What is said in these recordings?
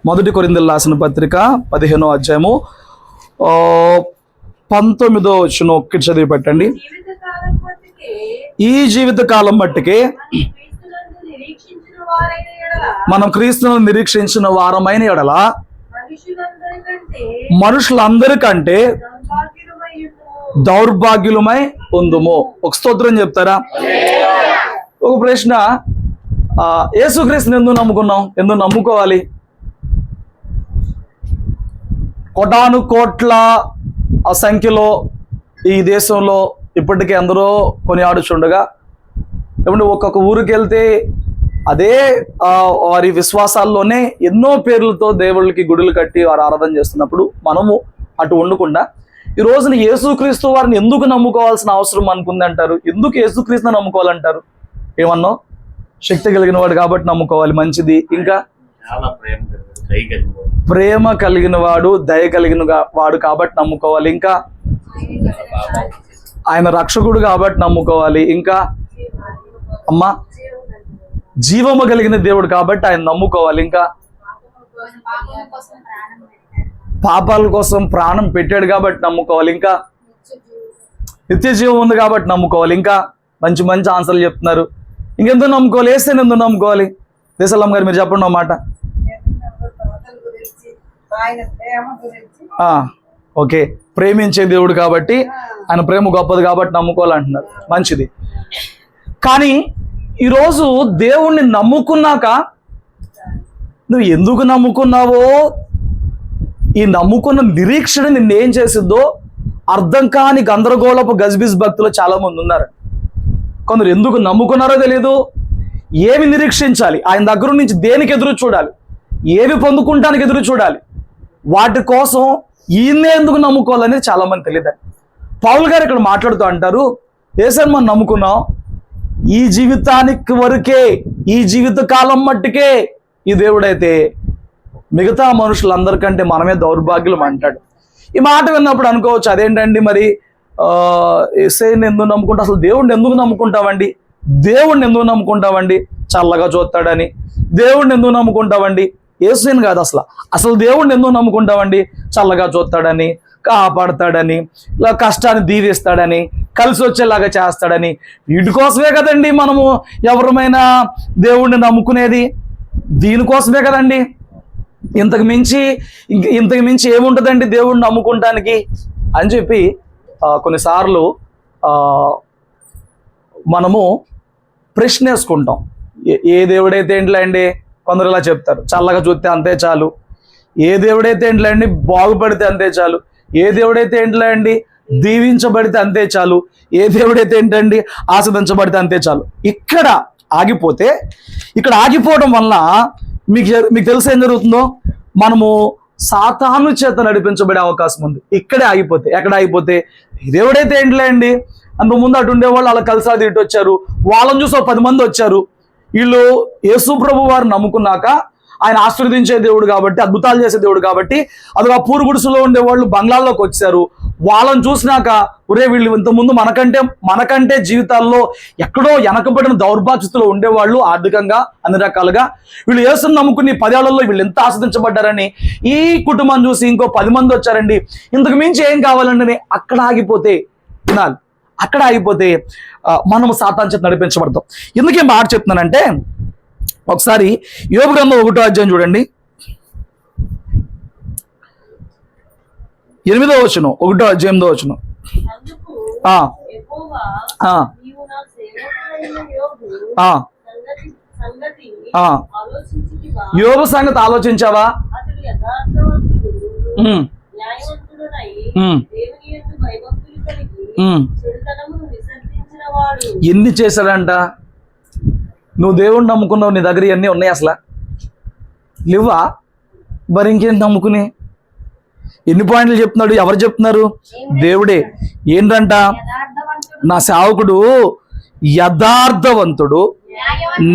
మొదటి కొరింథీయులకు రాసిన పత్రిక 15వ అధ్యాయము 19వ వచనం ఒక్కటి చదివి పెట్టండి. ఈ జీవిత కాలం మట్టికే మనం క్రీస్తును నిరీక్షించిన వారమైన ఎడల మనుషులందరికంటే దౌర్భాగ్యులమై ఉందుము. ఒక స్తోత్రం చెప్తారా? ఒక ప్రశ్న, యేసుక్రీస్తుని ఎందుకు నమ్ముకున్నాం? ఎందుకు నమ్ముకోవాలి? కోటాను కోట్ల సంఖ్యలో ఈ దేశంలో ఇప్పటికీ అందరూ కొనియాడుచుండగా, ఏమంటే ఒక్కొక్క ఊరికి వెళ్తే అదే వారి విశ్వాసాల్లోనే ఎన్నో పేర్లతో దేవుళ్ళకి గుడులు కట్టి వారు ఆరాధన చేస్తున్నప్పుడు మనము అటు ఉండకుండా ఈ రోజున యేసుక్రీస్తు వారిని ఎందుకు నమ్ముకోవాల్సిన అవసరం అనుకుంది అంటారు? ఎందుకు యేసుక్రీస్తుని నమ్ముకోవాలంటారు? ఏమన్నావు? శక్తి కలిగిన వాడు కాబట్టి నమ్ముకోవాలి, మంచిది. ఇంకా ప్రేమ కలిగిన వాడు, దయ కలిగిన వాడు కాబట్టి నమ్ముకోవాలి. ఇంకా ఆయన రక్షకుడు కాబట్టి నమ్ముకోవాలి. ఇంకా అమ్మా జీవము కలిగిన దేవుడు కాబట్టి ఆయన నమ్ముకోవాలి. ఇంకా పాపాల కోసం ప్రాణం పెట్టాడు కాబట్టి నమ్ముకోవాలి. ఇంకా నిత్య జీవం ఉంది కాబట్టి నమ్ముకోవాలి. ఇంకా మంచి మంచి ఆన్సర్లు చెప్తున్నారు. ఇంకెందుకు నమ్ముకోవాలి? వేస్తే ఎందుకు నమ్ముకోవాలి? దేశలమ్మ గారు మీరు చెప్పండి అన్నమాట. ఓకే, ప్రేమించే దేవుడు కాబట్టి, ఆయన ప్రేమ గొప్పది కాబట్టి నమ్ముకోవాలంటున్నారు, మంచిది. కానీ ఈరోజు దేవుణ్ణి నమ్ముకున్నాక నువ్వు ఎందుకు నమ్ముకున్నావో, ఈ నమ్ముకున్న నిరీక్షణ నిన్నేం చేసిద్దో అర్థం కాని గందరగోళపు గజిబిజ్ భక్తులు చాలా మంది ఉన్నారు. కొందరు ఎందుకు నమ్ముకున్నారో తెలియదు, ఏమి నిరీక్షించాలి, ఆయన దగ్గర నుంచి దేనికి ఎదురు చూడాలి, ఏవి పొందుకుంటానికి ఎదురు చూడాలి, వాటి కోసం ఈయన్నే ఎందుకు నమ్ముకోవాలనేది చాలా మంది తెలియదండి. పౌలు గారు ఇక్కడ మాట్లాడుతూ అంటారు, యేసుని మనం నమ్ముకున్నాం, ఈ జీవితానికి వరకే, ఈ జీవిత కాలం మట్టుకే ఈ దేవుడైతే మిగతా మనుషులందరికంటే మనమే దౌర్భాగ్యులం అంటాడు. ఈ మాట విన్నప్పుడు అనుకోవచ్చు, అదేంటండి మరి యేసయ్యని ఎందుకు నమ్ముకుంటా, అసలు దేవుడిని ఎందుకు నమ్ముకుంటావండి, దేవుడిని ఎందుకు నమ్ముకుంటావండి, చల్లగా చూస్తాడని. దేవుడిని ఎందుకు నమ్ముకుంటావండి, యేసయ్యని కాదు అసలు దేవుడిని ఎందుకు నమ్ముకుంటావండి, చల్లగా చూస్తాడని, కాపాడతాడని, ఇలా కష్టాన్ని దీవిస్తాడని, కలిసి వచ్చేలాగా చేస్తాడని. వీటి కోసమే కదండి మనము ఎవరమైనా దేవుణ్ణి నమ్ముకునేది, దీనికోసమే కదండి. ఇంతకు మించి ఏముంటుందండి దేవుణ్ణి నమ్ముకుంటానికి అని చెప్పి కొన్నిసార్లు మనము ప్రశ్న వేసుకుంటాం. ఏ దేవుడైతే ఏంటిలే అండి, కొందరు ఇలా చెప్తారు, చల్లగా చూస్తే అంతే చాలు. ఏ దేవుడైతే ఏంటిలే అండి, బాగుపడితే అంతే చాలు. ఏ దేవుడైతే ఏంటిలే అండి, దీవించబడితే అంతే చాలు. ఏ దేవుడైతే ఏంటండి, ఆస్వాదించబడితే అంతే చాలు. ఇక్కడ ఆగిపోవడం వల్ల మీకు తెలిసి ఏం జరుగుతుందో, మనము సాతాను చేత నడిపించబడే అవకాశం ఉంది. ఇక్కడే ఆగిపోతే. ఎక్కడ ఆగిపోతే, దేవుడైతే ఏంటిలే అండి, అంతకుముందు అటు ఉండేవాళ్ళు అలా కలిసాది ఇటు వచ్చారు, వాళ్ళని చూసి 10 మంది వచ్చారు. వీళ్ళు యేసు ప్రభు వారు నమ్ముకున్నాక ఆయన ఆశీర్వదించే దేవుడు కాబట్టి, అద్భుతాలు చేసే దేవుడు కాబట్టి, అదిగా పూరు గుడిసెలో ఉండేవాళ్ళు బంగ్లాల్లోకి వచ్చారు. వాళ్ళని చూసినాక, ఒరే వీళ్ళు ఇంతకుముందు మనకంటే జీవితాల్లో ఎక్కడో వెనకబడిన దౌర్భాగ్యతలో ఉండేవాళ్ళు, ఆర్థికంగా అన్ని రకాలుగా, వీళ్ళు యేసుని నమ్ముకుని 10 ఏళ్లలో వీళ్ళు ఎంత ఆస్వాదించబడ్డారని ఈ కుటుంబం చూసి ఇంకో 10 మంది వచ్చారండి. ఇంతకు మించి ఏం కావాలండి? అక్కడ ఆగిపోతే వినాలి. అక్కడ ఆగిపోతే మనము సాతాను చేత నడిపించబడతాం. ఎందుకు ఏం మాట చెప్తున్నానంటే, ఒకసారి యోబు గ్రంథం 1వ అధ్యాయం చూడండి, 8వ వచనం, 1వ అధ్యాయం 8వ వచనం. యోబు సంగతి ఆలోచించావా? ఎన్ని చేశాడంట? నువ్వు దేవుణ్ణి నమ్ముకున్నావు, నీ దగ్గర ఇవన్నీ ఉన్నాయి అసలు లేవా? మరి ఇంకేంటి నమ్ముకుని? ఎన్ని పాయింట్లు చెప్తున్నాడు? ఎవరు చెప్తున్నారు? దేవుడే. ఏంటంట? నా సేవకుడు యథార్థవంతుడు,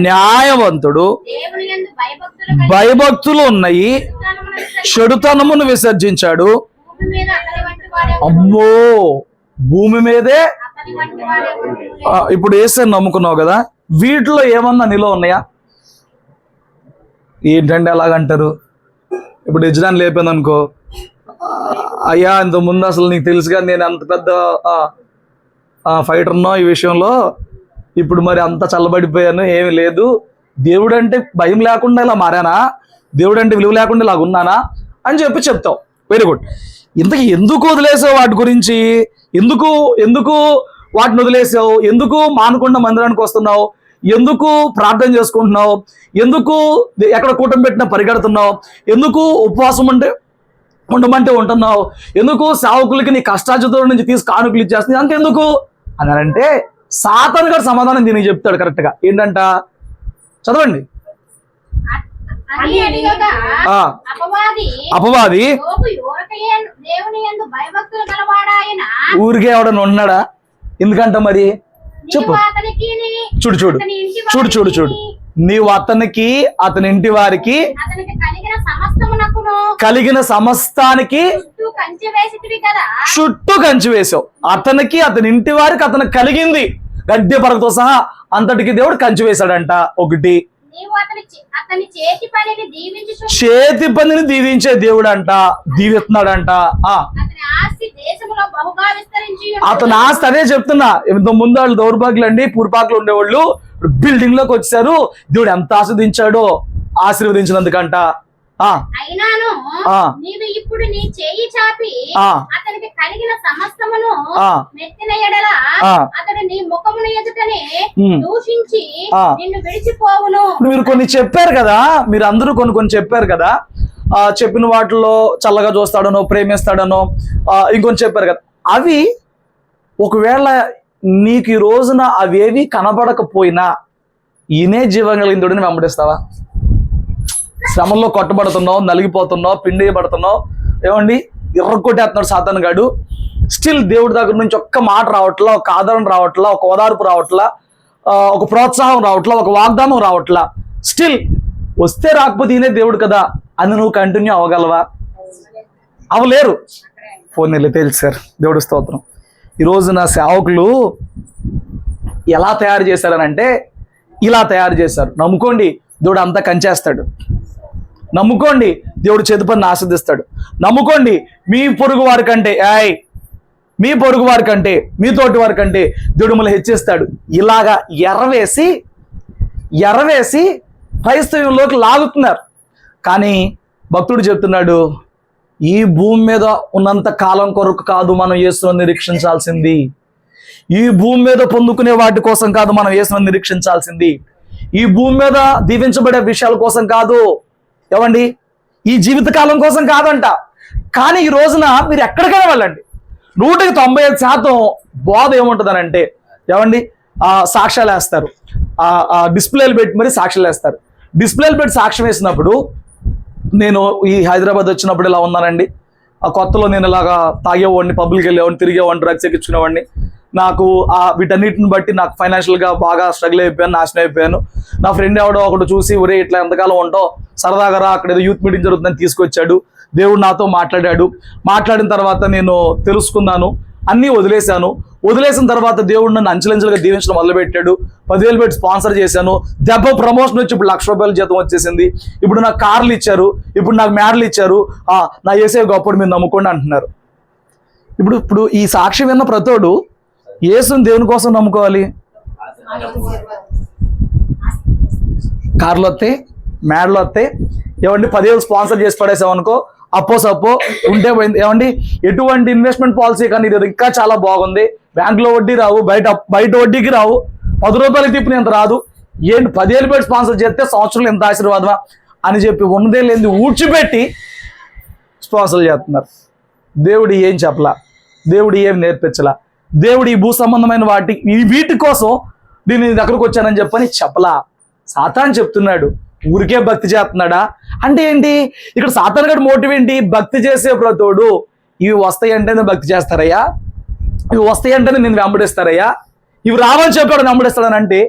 న్యాయవంతుడు, భయభక్తులు ఉన్నాయి, చెడుతనమును విసర్జించాడు. అమ్మో, భూమి మీదే. ఇప్పుడు యేసుని నమ్ముకున్నావు కదా, వీటిలో ఏమన్నా నీలో ఉన్నాయా? ఏంటంటే అలాగంటారు? ఇప్పుడు యజమాని లేపాను అనుకో, అయ్యా ఇంత ముందు అసలు నీకు తెలుసుగా నేను అంత పెద్ద ఫైటర్నో ఈ విషయంలో, ఇప్పుడు మరి అంత చల్లబడిపోయాను, ఏమి లేదు, దేవుడు అంటే భయం లేకుండా ఇలా మారానా, దేవుడు అంటే విలువ లేకుండా ఇలాగ ఉన్నానా అని చెప్పి చెప్తావు. Very good. ఇంతకీ ఎందుకు వదిలేసావు వాటి గురించి? ఎందుకు ఎందుకు వాటిని వదిలేసావు? ఎందుకు మానకుండా మందిరానికి వస్తున్నావు? ఎందుకు ప్రార్థన చేసుకుంటున్నావు? ఎందుకు ఎక్కడ కూటమి పెట్టినా పరిగెడుతున్నావు? ఎందుకు ఉపవాసం ఉండమంటే ఉంటున్నావు? ఎందుకు సేవకులకి నీ కష్టార్జితం నుంచి తీసి కానుకలు ఇచ్చేస్తుంది అంతెందుకు అని అంటే సాతాను గారు సమాధానం దీనికి చెప్తాడు కరెక్ట్గా. ఏంటంట? చదవండి. అపవాది ఊరికే ఎవడన్నా ఉన్నాడా? ఎందుకంట మరి చెప్పు. చూడు చూడు చూడు చూడు చూడు నీవు అతనికి, అతని ఇంటి వారికి, కలిగిన సమస్తానికి చుట్టూ కంచి వేసావు. అతనికి, అతని ఇంటి వారికి, అతనికి కలిగింది గడ్డి పరకతో సహా అంతటికి దేవుడు కంచి వేశాడంట. ఒకటి, చేతి పనిని దీవించే దేవుడు అంట, దీవిస్తున్నాడంట. అతని ఆస్తి, అదే చెప్తున్నా, ఇంత ముందు వాళ్ళు దౌర్భాగ్యులండి, పూర్పాకులు ఉండేవాళ్ళు బిల్డింగ్ లోకి వచ్చారు, దేవుడు ఎంత ఆస్వాదించాడో, ఆశీర్వదించినందుకంట. ఇప్పుడు నీ చేయి చాపి అతనికి కలిగిన సమస్తమును మెత్తిన ఎడల అతడు నీ ముఖమును ఎదుటనే దూషించి నిన్ను విడిచిపోవును. మీరు కొన్ని చెప్పారు కదా, మీరు అందరూ కొన్ని చెప్పారు కదా, చెప్పిన వాటిలో చల్లగా చూస్తాడనో, ప్రేమిస్తాడనో ఇంకొన్ని చెప్పారు కదా. అవి ఒకవేళ నీకు ఈ రోజున అవేవి కనబడకపోయినా ఈయనే జీవం కలిగిందుడిని వెంబడిస్తావా? శ్రమంలో కొట్టబడుతున్నావు, నలిగిపోతున్నావు, పిండేయబడుతున్నావు, ఏమండి ఎర్రకొట్టేస్తున్నాడు సాతాను గాడు. స్టిల్ దేవుడి దగ్గర నుంచి ఒక్క మాట రావట్లా, ఒక ఆదరణ రావట్లా, ఒక ఓదార్పు రావట్లా, ఒక ప్రోత్సాహం రావట్లా, ఒక వాగ్దానం రావట్లా. స్టిల్ వస్తే రాకపోతే ఈయనే దేవుడు కదా అని నువ్వు కంటిన్యూ అవ్వగలవా? అవలేరు. ఫోన్ వెళ్ళి తెలుసు సార్, దేవుడు స్తోత్రం. ఈరోజు నా సేవకులు ఎలా తయారు చేశారనంటే ఇలా తయారు చేశారు. నమ్ముకోండి, దేవుడు అంతా కంచేస్తాడు. నమ్ముకోండి, దేవుడు చేతి పని ఆస్వాదిస్తాడు. నమ్ముకోండి, మీ పొరుగు వారి కంటే, మీ పొరుగు వారి కంటే, మీ తోటి వారి కంటే దేవుడు మిమ్మల్ని హెచ్చిస్తాడు. ఇలాగా ఎర్రవేసి క్రైస్తవ్యంలోకి లాగుతున్నారు. కానీ భక్తుడు చెప్తున్నాడు, ఈ భూమి మీద ఉన్నంత కాలం కొరకు కాదు మనం యేసును నిరీక్షించాల్సింది. ఈ భూమి మీద పొందుకునే వాటి కోసం కాదు మనం యేసును నిరీక్షించాల్సింది. ఈ భూమి మీద దీవించబడే విషయాల కోసం కాదు, ఏమండి, ఈ జీవితకాలం కోసం కాదంట. కానీ ఈ రోజున మీరు ఎక్కడికైనా వెళ్ళండి, 195% బోధ ఏముంటుందనంటే, ఏమండి, సాక్ష్యాలు వేస్తారు, డిస్ప్లేలు పెట్టి మరి సాక్ష్యాలు వేస్తారు. డిస్ప్లేలు పెట్టి సాక్ష్యం వేసినప్పుడు, నేను ఈ హైదరాబాద్ వచ్చినప్పుడు ఇలా ఉన్నానండి, ఆ కొత్తలో నేను ఇలాగా తాగేవాడిని, పబ్లిక్ వెళ్ళేవాడిని, తిరిగేవాడిని, డ్రగ్స్ ఎక్కించుకునేవాడిని, నాకు వీటన్నిటిని బట్టి నాకు ఫైనాన్షియల్గా బాగా స్ట్రగుల్ అయిపోయాను, నాశనం అయిపోయాను. నా ఫ్రెండ్ ఎవడో ఒకటి చూసి, ఒరే ఇట్లా ఎంతకాలం ఉంటావు, సరదాగా రా, అక్కడ ఏదో యూత్ మీటింగ్ జరుగుతుందని తీసుకొచ్చాడు. దేవుడు నాతో మాట్లాడిన తర్వాత నేను తెలుసుకున్నాను, అన్నీ వదిలేసిన తర్వాత దేవుడు నన్ను అంచెలంచెలుగా దీవించడం మొదలుపెట్టాడు. 10,000 పెట్టి స్పాన్సర్ చేశాను. దెబ్బ ప్రమోషన్ వచ్చి ఇప్పుడు ₹1,00,000 జీతం వచ్చేసింది. ఇప్పుడు నాకు కార్లు ఇచ్చారు, ఇప్పుడు నాకు మేడలు ఇచ్చారు. నా యేసే గొప్పడు, మీరు నమ్ముకోండి అంటున్నారు. ఇప్పుడు ఈ సాక్షి విన్న ప్రతోడు యేసుని దేవుని కోసం నమ్ముకోవాలి. కార్లు వస్తాయి, మేడలు వస్తాయి, ఏమండి 10,000 స్పాన్సర్ చేసి పడేసామనుకో, సప్పో ఉంటే పోయింది. ఏమండి, ఎటువంటి ఇన్వెస్ట్మెంట్ పాలసీ కానీ ఇది ఇంకా చాలా బాగుంది, బ్యాంకులో వడ్డీ రావు, బయట వడ్డీకి రావు, ₹10 తిప్పిన ఎంత రాదు, ఏంటి 10,000 పెట్టి స్పాన్సర్ చేస్తే సంవత్సరంలో ఎంత ఆశీర్వాదమా అని చెప్పి ఉన్నదే లేని ఊడ్చిపెట్టి స్పాన్సర్ చేస్తున్నారు. దేవుడు ఏం చెప్పలా, దేవుడు ఏం నేర్పించలా, దేవుడు ఈ భూ సంబంధమైన వీటి కోసం నేను దగ్గరకు వచ్చానని చెప్పలా. సాతాను చెప్తున్నాడు, ఊరికే భక్తి చేస్తున్నాడా అంటే ఏంటి? ఇక్కడ సాతాను గడి మోటివ్ ఏంటి? భక్తి చేసే ప్రతోడు ఇవి వస్తాయంటేనే భక్తి చేస్తారయ్యా, ఇవి వస్తాయంటేనే నేను వెంబడిస్తారయ్యా, ఇవి రావని చెప్పాడు వెంబడిస్తాడని అంటే,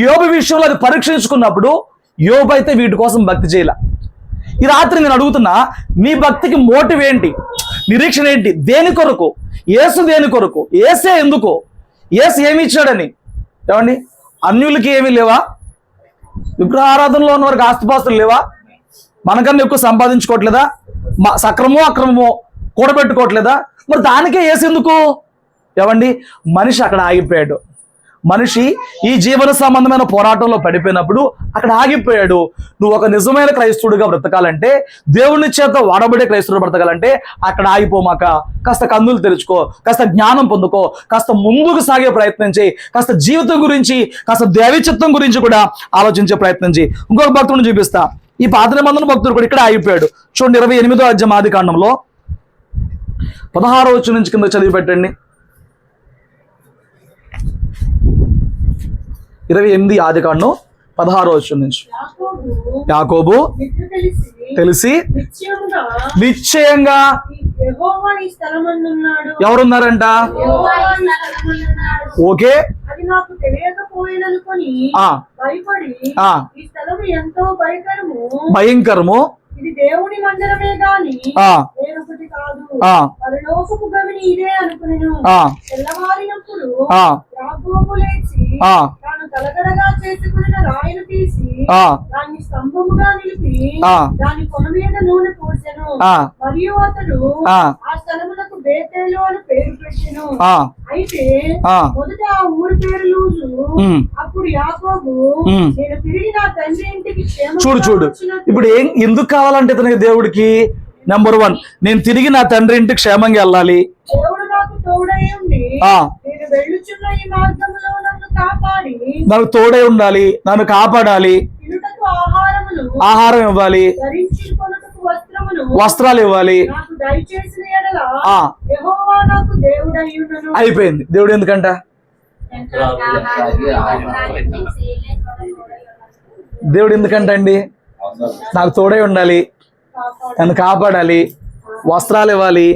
యోబు విషయంలో అది పరీక్షించుకున్నప్పుడు యోబు అయితే వీటి కోసం భక్తి చేయాల. ఈ రాత్రి నేను అడుగుతున్నా, నీ భక్తికి మోటివ్ ఏంటి? నిరీక్షణ ఏంటి? దేని కొరకు? యేసు దేని కొరకు? యేసే ఎందుకు? యేసు ఏమి ఇచ్చాడని? ఏమండి, అన్యులకి ఏమీ లేవా? విగ్రహారాధనలో ఉన్న వారికి ఆస్తిపాస్తులు లేవా? మనకన్నా ఎక్కువ సంపాదించుకోవట్లేదా? సక్రమో అక్రమమో కూడబెట్టుకోవట్లేదా? మరి దానికే వేసేందుకు? ఏమండి, మనిషి అక్కడ ఆగిపోయాడు. మనిషి ఈ జీవన సంబంధమైన పోరాటంలో పడిపోయినప్పుడు అక్కడ ఆగిపోయాడు. నువ్వు ఒక నిజమైన క్రైస్తవుడిగా బ్రతకాలంటే, దేవుని చేత వాడబడే క్రైస్తవుడు బ్రతకాలంటే అక్కడ ఆగిపోమాక కాస్త కన్నులు తెరుచుకో, కాస్త జ్ఞానం పొందుకో, కాస్త ముందుకు సాగే ప్రయత్నం చేయి, కాస్త జీవితం గురించి, కాస్త దైవచిత్తం గురించి కూడా ఆలోచించే ప్రయత్నం చేయి. ఇంకొక భక్తుడిని చూపిస్తా. ఈ పాత నిబంధన భక్తుడు కూడా ఇక్కడ ఆగిపోయాడు. చూడండి, 28వ అధ్యాయం ఆదికాండంలో 16వ వచనం నుంచి కింద చదివి పెట్టండి. 28 ఆదికాండం 16వ వచనం నుంచి. యాకోబు తెలిసి నిశ్చయంగా ఎవరున్నారంట? ఓకే, భయంకరము, ఇది దేవుని మందిరమే గాని వేరొకటి కాదు. పరలోకపు గవిని ఇదే అనుకునేను. తెల్లవారినప్పుడు యాకోబు లేచి తాను తలగడగా చేసుకున్న రాయిని తీసి దాన్ని స్తంభముగా నిలిపి దాని కొన మీద నూనె పోసెను. మరియు అతడు ఆ స్థలములకు బేతేలు అని పేరు పెట్టెను. అయితే మొదట ఆ ఊరి పేరు లూజు. అప్పుడు యాకోబు, నేను తిరిగి నా తండ్రి ఇంటికి చూడు ఇప్పుడు ఎందుకు కావాలంటే ఇతనికి దేవుడికి నెంబర్ 1, నేను తిరిగి నా తండ్రి ఇంటికి క్షేమంగా వెళ్ళాలి. దేవుడు నాకు తోడై ఉండి నేను వెళ్ళుచున్న ఈ మార్గంలో నన్ను కాపాడి, నాకు తోడై ఉండాలి, నన్ను కాపాడాలి, తినుటకు ఆహారములు, ఆహారం ఇవ్వాలి, ధరించుకొనుటకు వస్త్రములు, వస్త్రాలు ఇవ్వాలి. నాకు దయచేసిన యెడల యెహోవా నాకు దేవుడై ఉండును. అయిపోయింది. దేవుడు ఎందుకంట? దేవుడు ఎందుకంటే అండి, నాకు తోడై ఉండాలి, నన్ను కాపాడాలి, వస్త్రాలు ఇవ్వాలి,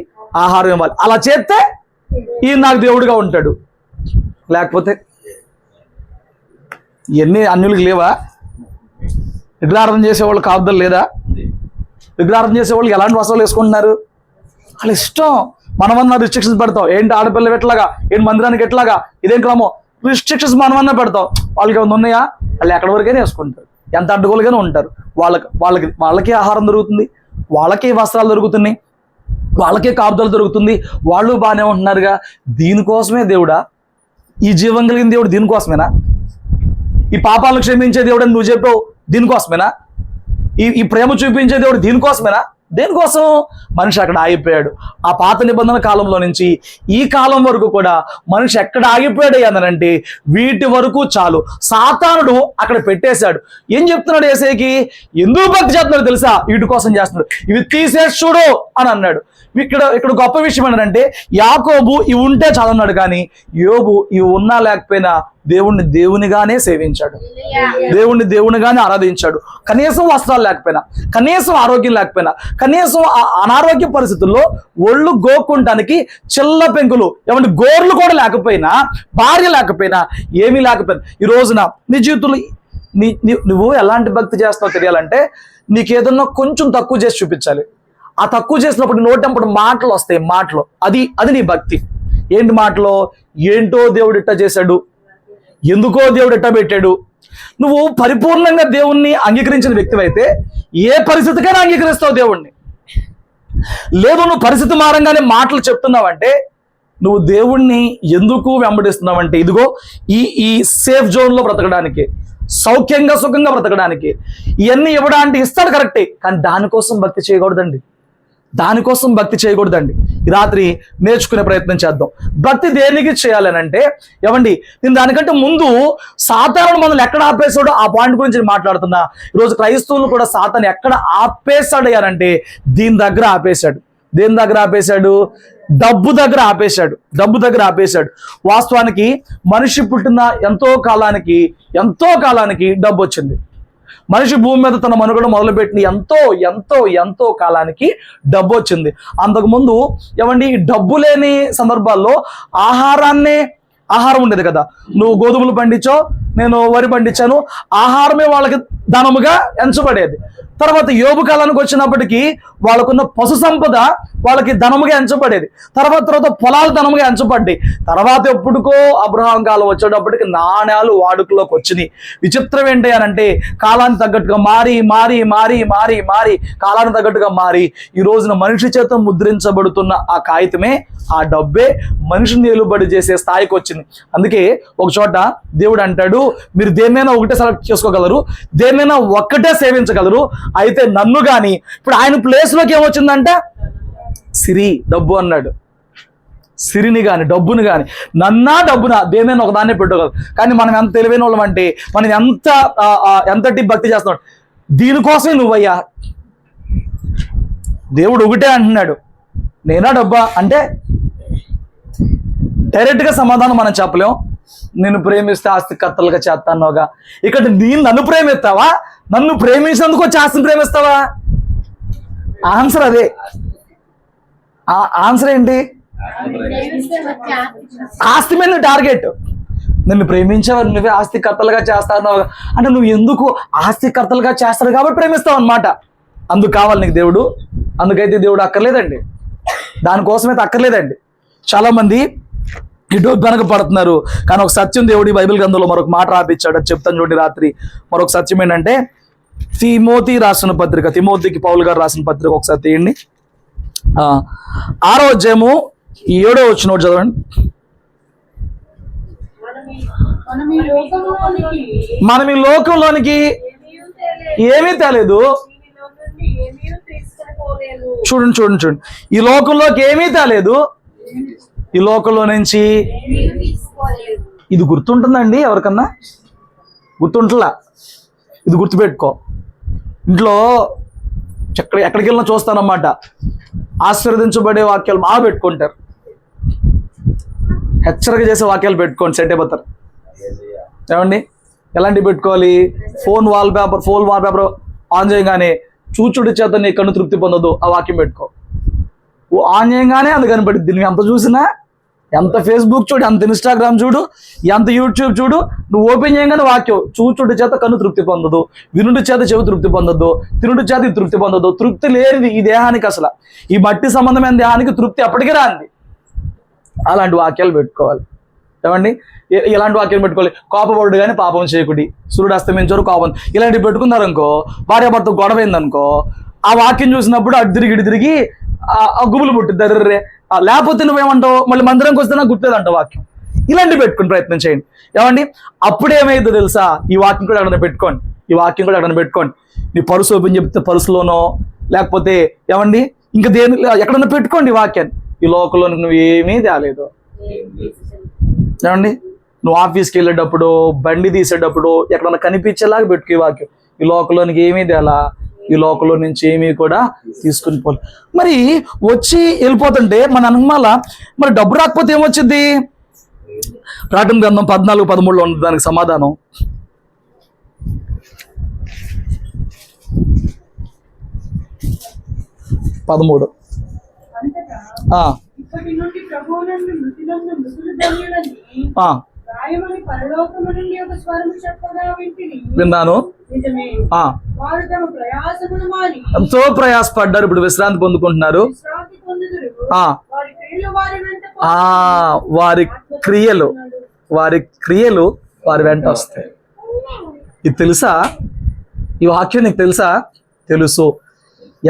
ఆహారం ఇవ్వాలి. అలా చేస్తే ఈయన నాకు దేవుడిగా ఉంటాడు. లేకపోతే ఎన్ని అన్యులకు లేవా? విగ్రహార్థం చేసేవాళ్ళు కాపుదలు లేదా? విగ్రహార్థం చేసేవాళ్ళకి ఎలాంటి వస్త్రాలు వేసుకుంటున్నారు? వాళ్ళ ఇష్టం. మనమన్నా రిస్ట్రిక్షన్స్ పెడతాం. ఏంటి ఆడపిల్లలు ఎట్లాగా, ఏంటి మందిరానికి ఎట్లాగా, ఇదేం క్రమం, రిస్ట్రిక్షన్స్ మనమన్నా పెడతాం. వాళ్ళకి ఏమైనా ఉన్నాయా? వాళ్ళు ఎక్కడి వరకైనా వేసుకుంటారు, ఎంత అడ్డుగోలుగానే ఉంటారు. వాళ్ళకి ఆహారం దొరుకుతుంది, వాళ్ళకే వస్త్రాలు దొరుకుతున్నాయి, వాళ్ళకే కాపుదలు దొరుకుతుంది, వాళ్ళు బాగానే ఉంటున్నారుగా. దీనికోసమే దేవుడా? ఈ జీవం కలిగిన దేవుడు దీనికోసమేనా? ఈ పాపాలను క్షమించే దేవుడు అని నువ్వు చెప్పావు, దీనికోసమేనా? ఈ ప్రేమ చూపించే దేవుడు దీనికోసమేనా? దేనికోసం? మనిషి అక్కడ ఆగిపోయాడు. ఆ పాత నిబంధన కాలంలో నుంచి ఈ కాలం వరకు కూడా మనిషి ఎక్కడ ఆగిపోయాడు అనంటే వీటి వరకు చాలు. సాతానుడు అక్కడ పెట్టేశాడు. ఏం చెప్తున్నాడు యేసేకి? ఎందుకు భక్తి చేస్తున్నాడు తెలుసా? వీటి కోసం చేస్తున్నాడు, ఇవి తీసేసి చూడు అని అన్నాడు. ఇక్కడ గొప్ప విషయం ఏంటంటే, యాకోబు ఇవి ఉంటే చాలన్నాడు, కానీ యోబు ఇవి ఉన్నా లేకపోయినా దేవుణ్ణి దేవునిగానే సేవించాడు, దేవుణ్ణి దేవునిగానే ఆరాధించాడు. కనీసం వస్త్రాలు లేకపోయినా, కనీసం ఆరోగ్యం లేకపోయినా, కనీసం అనారోగ్య పరిస్థితుల్లో ఒళ్ళు గోక్కుంటానికి చిల్ల పెంకులు, ఏమంటే గోర్లు కూడా లేకపోయినా, భార్య లేకపోయినా, ఏమీ లేకపోయినా, ఈ రోజున నీ జీవితంలో నువ్వు ఎలాంటి భక్తి చేస్తావో తెలియాలంటే నీకు ఏదన్నా కొంచెం తక్కువ చేసి చూపించాలి. ఆ తక్కువ చేసినప్పుడు నోటంపడు మాటలు వస్తాయి, మాటలు. అది నీ భక్తి. ఏంటి మాటలు? ఏంటో దేవుడు ఇట్టా చేశాడు, ఎందుకో దేవుడు ఎట్టా పెట్టాడు. నువ్వు పరిపూర్ణంగా దేవుణ్ణి అంగీకరించిన వ్యక్తివైతే ఏ పరిస్థితికైనా అంగీకరిస్తావు దేవుణ్ణి. లేదు, నువ్వు పరిస్థితి మారంగానే మాటలు చెప్తున్నావంటే నువ్వు దేవుణ్ణి ఎందుకు వెంబడిస్తున్నావంటే ఇదిగో ఈ సేఫ్ జోన్లో బ్రతకడానికి, సౌఖ్యంగా సుఖంగా బ్రతకడానికి ఇవన్నీ ఇవ్వడానికి ఇస్తాడు కరెక్టే, కానీ దానికోసం భక్తి చేయకూడదండి. దానికోసం భక్తి చేయకూడదండి. ఈ రాత్రి నేర్చుకునే ప్రయత్నం చేద్దాం. భక్తి దేనికి చేయాలనంటే, ఏమండి, నేను దానికంటే ముందు సాతానుడు మనల్ని ఎక్కడ ఆపేశాడో ఆ పాయింట్ గురించి నేను మాట్లాడుతున్నా. ఈరోజు క్రైస్తవులు కూడా సాతాను ఎక్కడ ఆపేశాడు అంటే దీని దగ్గర ఆపేశాడు. దేని దగ్గర ఆపేశాడు? డబ్బు దగ్గర ఆపేశాడు. డబ్బు దగ్గర ఆపేశాడు. వాస్తవానికి మనిషి పుట్టిన ఎంతో కాలానికి డబ్బు వచ్చింది. మనిషి భూమి మీద తన మనుగడ మొదలుపెట్టిన ఎంతో కాలానికి డబ్బు వచ్చింది. అంతకుముందు ఏమండి, డబ్బు లేని సందర్భాల్లో ఆహారం ఉండేది కదా. నువ్వు గోధుమలు పండించావు, నేను వరి పండించాను, ఆహారమే వాళ్ళకి ధనముగా ఎంచబడేది. తర్వాత యోబు కాలానికి వచ్చినప్పటికీ వాళ్ళకున్న పశు సంపద వాళ్ళకి ధనముగా ఎంచబడేది. తర్వాత పొలాలు ధనముగా ఎంచబడ్డాయి. తర్వాత ఎప్పుడుకో అబ్రహాం కాలం వచ్చేటప్పటికి నాణ్యాలు వాడుకలోకి వచ్చినాయి. విచిత్రం ఏంటి అని అంటే కాలానికి తగ్గట్టుగా మారి కాలానికి తగ్గట్టుగా మారి ఈ రోజున మనిషి చేత ముద్రించబడుతున్న ఆ కాగితమే, ఆ డబ్బే మనిషిని నిలుబడి చేసే స్థాయికి వచ్చింది. అందుకే ఒక చోట దేవుడు అంటాడు, మీరు దేన్నైనా ఒకటే సెలెక్ట్ చేసుకోగలరు, దేన్నైనా ఒక్కటే సేవించగలరు, అయితే నన్ను కానీ. ఇప్పుడు ఆయన ప్లేస్లోకి ఏమొచ్చిందంటే సిరి, డబ్బు అన్నాడు. సిరిని కానీ డబ్బుని కానీ డబ్బునా దేనైనా ఒక దాన్నే పెట్టుకోగలరు. కానీ మనం ఎంత తెలివైన వాళ్ళం అంటే మనం ఎంతటి భక్తి చేస్తున్నాడు, దీనికోసమే నువ్వయ్యా. దేవుడు ఒకటే అంటున్నాడు, నేనా డబ్బా అంటే డైరెక్ట్గా సమాధానం మనం చెప్పలేం. నిన్ను ప్రేమిస్తే ఆస్తికర్తలుగా చేస్తానోగా. ఇక్కడ నన్ను ప్రేమిస్తావా, నన్ను ప్రేమించినందుకు వచ్చి ఆస్తిని ప్రేమిస్తావా? ఆన్సర్ అదే. ఆన్సర్ ఏంటి? ఆస్తి మీద టార్గెట్. నిన్ను ప్రేమించేవారు నువ్వే ఆస్తికర్తలుగా చేస్తాను అంటే నువ్వు ఎందుకు ఆస్తికర్తలుగా చేస్తారు కాబట్టి ప్రేమిస్తావు అనమాట. అందుకు కావాలి నీకు దేవుడు. అందుకైతే దేవుడు అక్కర్లేదండి, దానికోసమైతే అక్కర్లేదండి. చాలామంది ఇటు వెనక పడుతున్నారు. కానీ ఒక సత్యం దేవుడి బైబిల్ గ్రంథంలో మరొక మాట రాపించాడు, అది చెప్తాను చూడండి రాత్రి. మరొక సత్యం ఏంటంటే తిమోతి రాసిన పత్రిక, తిమోతికి పౌలు గారు రాసిన పత్రిక ఒకసారి తీయండి. 6వ అధ్యాయము 7వ వచనం చదవండి. మనం ఈ లోకంలోనికి ఏమీ తేలేదు. చూడండి, ఈ లోకంలోకి ఏమీ తేలేదు, ఈ లోకంలో నుంచి. ఇది గుర్తుంటుందండి ఎవరికన్నా? గుర్తుంటలా? ఇది గుర్తుపెట్టుకో. ఇంట్లో ఎక్కడికి వెళ్ళినా చూస్తానన్నమాట, ఆశీర్వదించబడే వాక్యాలు మా పెట్టుకుంటారు, హెచ్చరిక చేసే వాక్యాలు పెట్టుకోండి, సెట్ అయిపోతారు. ఏమండి ఎలాంటివి పెట్టుకోవాలి? ఫోన్ వాల్ పేపర్ ఆన్ చేయగానే చూచుడి చేత నీ కన్ను తృప్తి పొందదు, ఆ వాక్యం పెట్టుకో. ఆన్ చేయగానే అది కనపడుద్ది. నువ్వు ఎంత చూసినా, ఎంత ఫేస్బుక్ చూడు, ఎంత ఇన్స్టాగ్రామ్ చూడు, ఎంత యూట్యూబ్ చూడు, నువ్వు ఓపెన్ చేయగానే వాక్యం చూచుడి చేత కన్ను తృప్తి పొందదు, వినుడి చేత చెవి తృప్తి పొందదు, తినుడి చేత ఇది తృప్తి పొందదు. తృప్తి లేనిది ఈ దేహానికి, అసలు ఈ మట్టి సంబంధమైన దేహానికి తృప్తి అప్పటికే రాంది. అలాంటి వాక్యాలు పెట్టుకోవాలి. ఏమండి ఇలాంటి వాక్యాలు పెట్టుకోవాలి. కోపపడు కానీ పాపం చేయకుడి, సూర్యుడు అస్తమించరు కోపం. ఇలాంటివి పెట్టుకున్నారనుకో, భార్యాభర్త గొడవ అయిందనుకో, ఆ వాక్యం చూసినప్పుడు అటు తిరిగి ఆ గుబులు పుట్టిద్దర్రే. లేకపోతే నువ్వేమంటావు, మళ్ళీ మందిరంకి వస్తే నాకు గుర్తులేదంటావు వాక్యం. ఇలాంటివి పెట్టుకుని ప్రయత్నం చేయండి. ఏమండి అప్పుడేమైందో తెలుసా? ఈ వాక్యం కూడా ఎక్కడైనా పెట్టుకోండి, ఈ వాక్యం కూడా ఎక్కడైనా పెట్టుకోండి. నీ పరుసు ఓపెన్ చెప్తే పరుసులోనో, లేకపోతే ఏమండి ఇంకా ఎక్కడన్నా పెట్టుకోండి ఈ వాక్యాన్ని. ఈ లోకంలో నువ్వు ఏమీ తేలేదు. ఏమండి నువ్వు ఆఫీస్కి వెళ్ళేటప్పుడు, బండి తీసేటప్పుడు ఎక్కడన్నా కనిపించేలాగా పెట్టుకో ఈ వాక్యం. ఈ లోకంలోనికి ఏమీ తేలా, ఈ లోకంలో నుంచి ఏమీ కూడా తీసుకుని పోలే. మరి వచ్చి వెళ్ళిపోతుంటే మన అనుమాల మరి డబ్బు రాకపోతే ఏమొచ్చింది? ప్రకటన గ్రంథం 14:13 ఉంది దానికి సమాధానం. విన్నాను. ఎంతో ప్రయాసపడ్డారు, ఇప్పుడు విశ్రాంతి పొందుకుంటున్నారు. వారి క్రియలు వారి వెంట వస్తాయి. ఇది తెలుసా? ఈ వాక్యం నీకు తెలుసా? తెలుసు.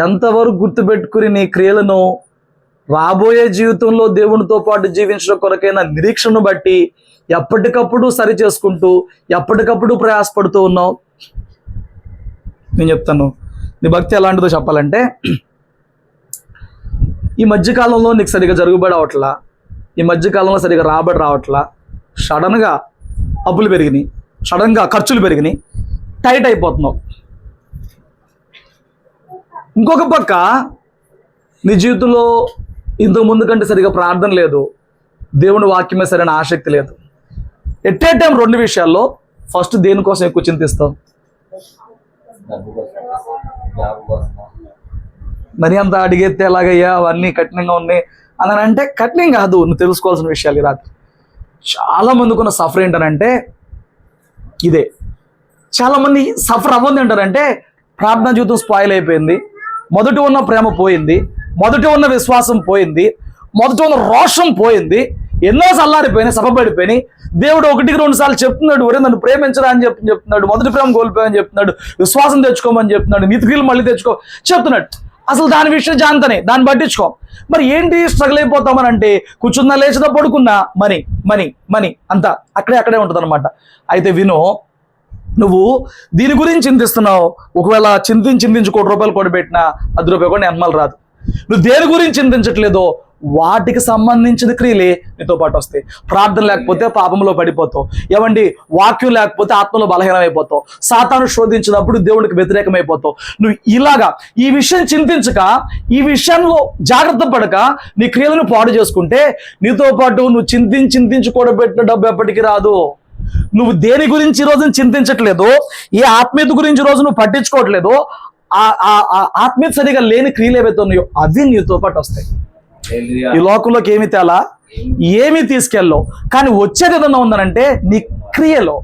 ఎంతవరకు గుర్తుపెట్టుకుని నీ క్రియలను రాబోయే జీవితంలో దేవునితో పాటు జీవించడం కొరకైనా నిరీక్షను బట్టి ఎప్పటికప్పుడు సరి చేసుకుంటూ ఎప్పటికప్పుడు ప్రయాసపడుతూ ఉన్నావు. నేను చెప్తాను, నీ భక్తి ఎలాంటిదో చెప్పాలంటే, ఈ మధ్యకాలంలో నీకు సరిగా జరుగుబడి అవట్లా, ఈ మధ్యకాలంలో సరిగా రాబడి రావట్లా, సడన్గా అప్పులు పెరిగినాయి, సడన్గా ఖర్చులు పెరిగినాయి, టైట్ అయిపోతున్నావు. ఇంకొక పక్క నీ జీవితంలో ఇంతకు ముందు కంటే సరిగా ప్రార్థన లేదు, దేవుని వాక్యమే సరైన ఆసక్తి లేదు. ఎట్ ఏ టైం రెండు విషయాల్లో, ఫస్ట్ దేనికోసం ఎక్కువ చింతిస్తావు? మరి అంత అడిగేస్తే ఎలాగయ్యా అవన్నీ కఠినంగా ఉన్నాయి అని అంటే, కఠినం కాదు, నువ్వు తెలుసుకోవాల్సిన విషయాలు. రాత్రి చాలా మందికి ఉన్న సఫర్ ఏంటనంటే ఇదే. చాలామంది సఫర్ అవ్వదు ఏంటారంటే, ప్రార్థన జీవితం స్పాయిల్ అయిపోయింది, మొదటి ఉన్న ప్రేమ పోయింది, మొదట ఉన్న విశ్వాసం పోయింది, మొదట ఉన్న రోషం పోయింది, ఎన్నో చల్లారిపోయినాయి, సభపడిపోయినాయి. దేవుడు 1-2 సార్లు చెప్తున్నాడు, ఒరే నన్ను ప్రేమించరా అని చెప్తున్నాడు, మొదటి ప్రేమ కోల్పోయని చెప్తున్నాడు, విశ్వాసం తెచ్చుకోమని చెప్తున్నాడు, నీతిక్రియలు మళ్ళీ తెచ్చుకో చెప్తున్నాడు. అసలు దాని విషయం జాంతనే, దాన్ని పట్టించుకో. మరి ఏంటి స్ట్రగుల్ అయిపోతామని అంటే, కూర్చున్నా లేచినా పడుకున్నా మనీ మనీ మనీ అంతా అక్కడే ఉంటుంది అనమాట. అయితే విను, నువ్వు దీని గురించి చింతిస్తున్నావు, ఒకవేళ చింతించి ₹1 కోటి కూడబెట్టినా ₹10 కూడా ఎన్మలు రాదు. నువ్వు దేని గురించి చింతించట్లేదో వాటికి సంబంధించిన క్రియలే నీతో పాటు వస్తాయి. ప్రార్థన లేకపోతే పాపంలో పడిపోతావు. ఏమండి, వాక్యం లేకపోతే ఆత్మలో బలహీనమైపోతావు. సాతాను శోధించినప్పుడు దేవుడికి వ్యతిరేకమైపోతావు. నువ్వు ఇలాగా ఈ విషయం చింతించక, ఈ విషయంలో జాగ్రత్త పడక నీ క్రియలను పాడు చేసుకుంటే నీతో పాటు నువ్వు చింతించి కూడబెట్టిన డబ్బు ఎప్పటికీ రాదు. నువ్వు దేని గురించి ఈ రోజున చింతించట్లేదు, ఏ ఆత్మీయత గురించి ఈ రోజు నువ్వు పట్టించుకోవట్లేదు, ఆత్మీయత సరిగా లేని క్రియలు ఏవైతే ఉన్నాయో అవి నీతో పాటు వస్తాయి. ఈ లోకంలోకి ఏమి తేలా, ఏమి తీసుకెళ్ళవు. కానీ వచ్చేది ఏదన్నా ఉందనంటే నీ క్రియలో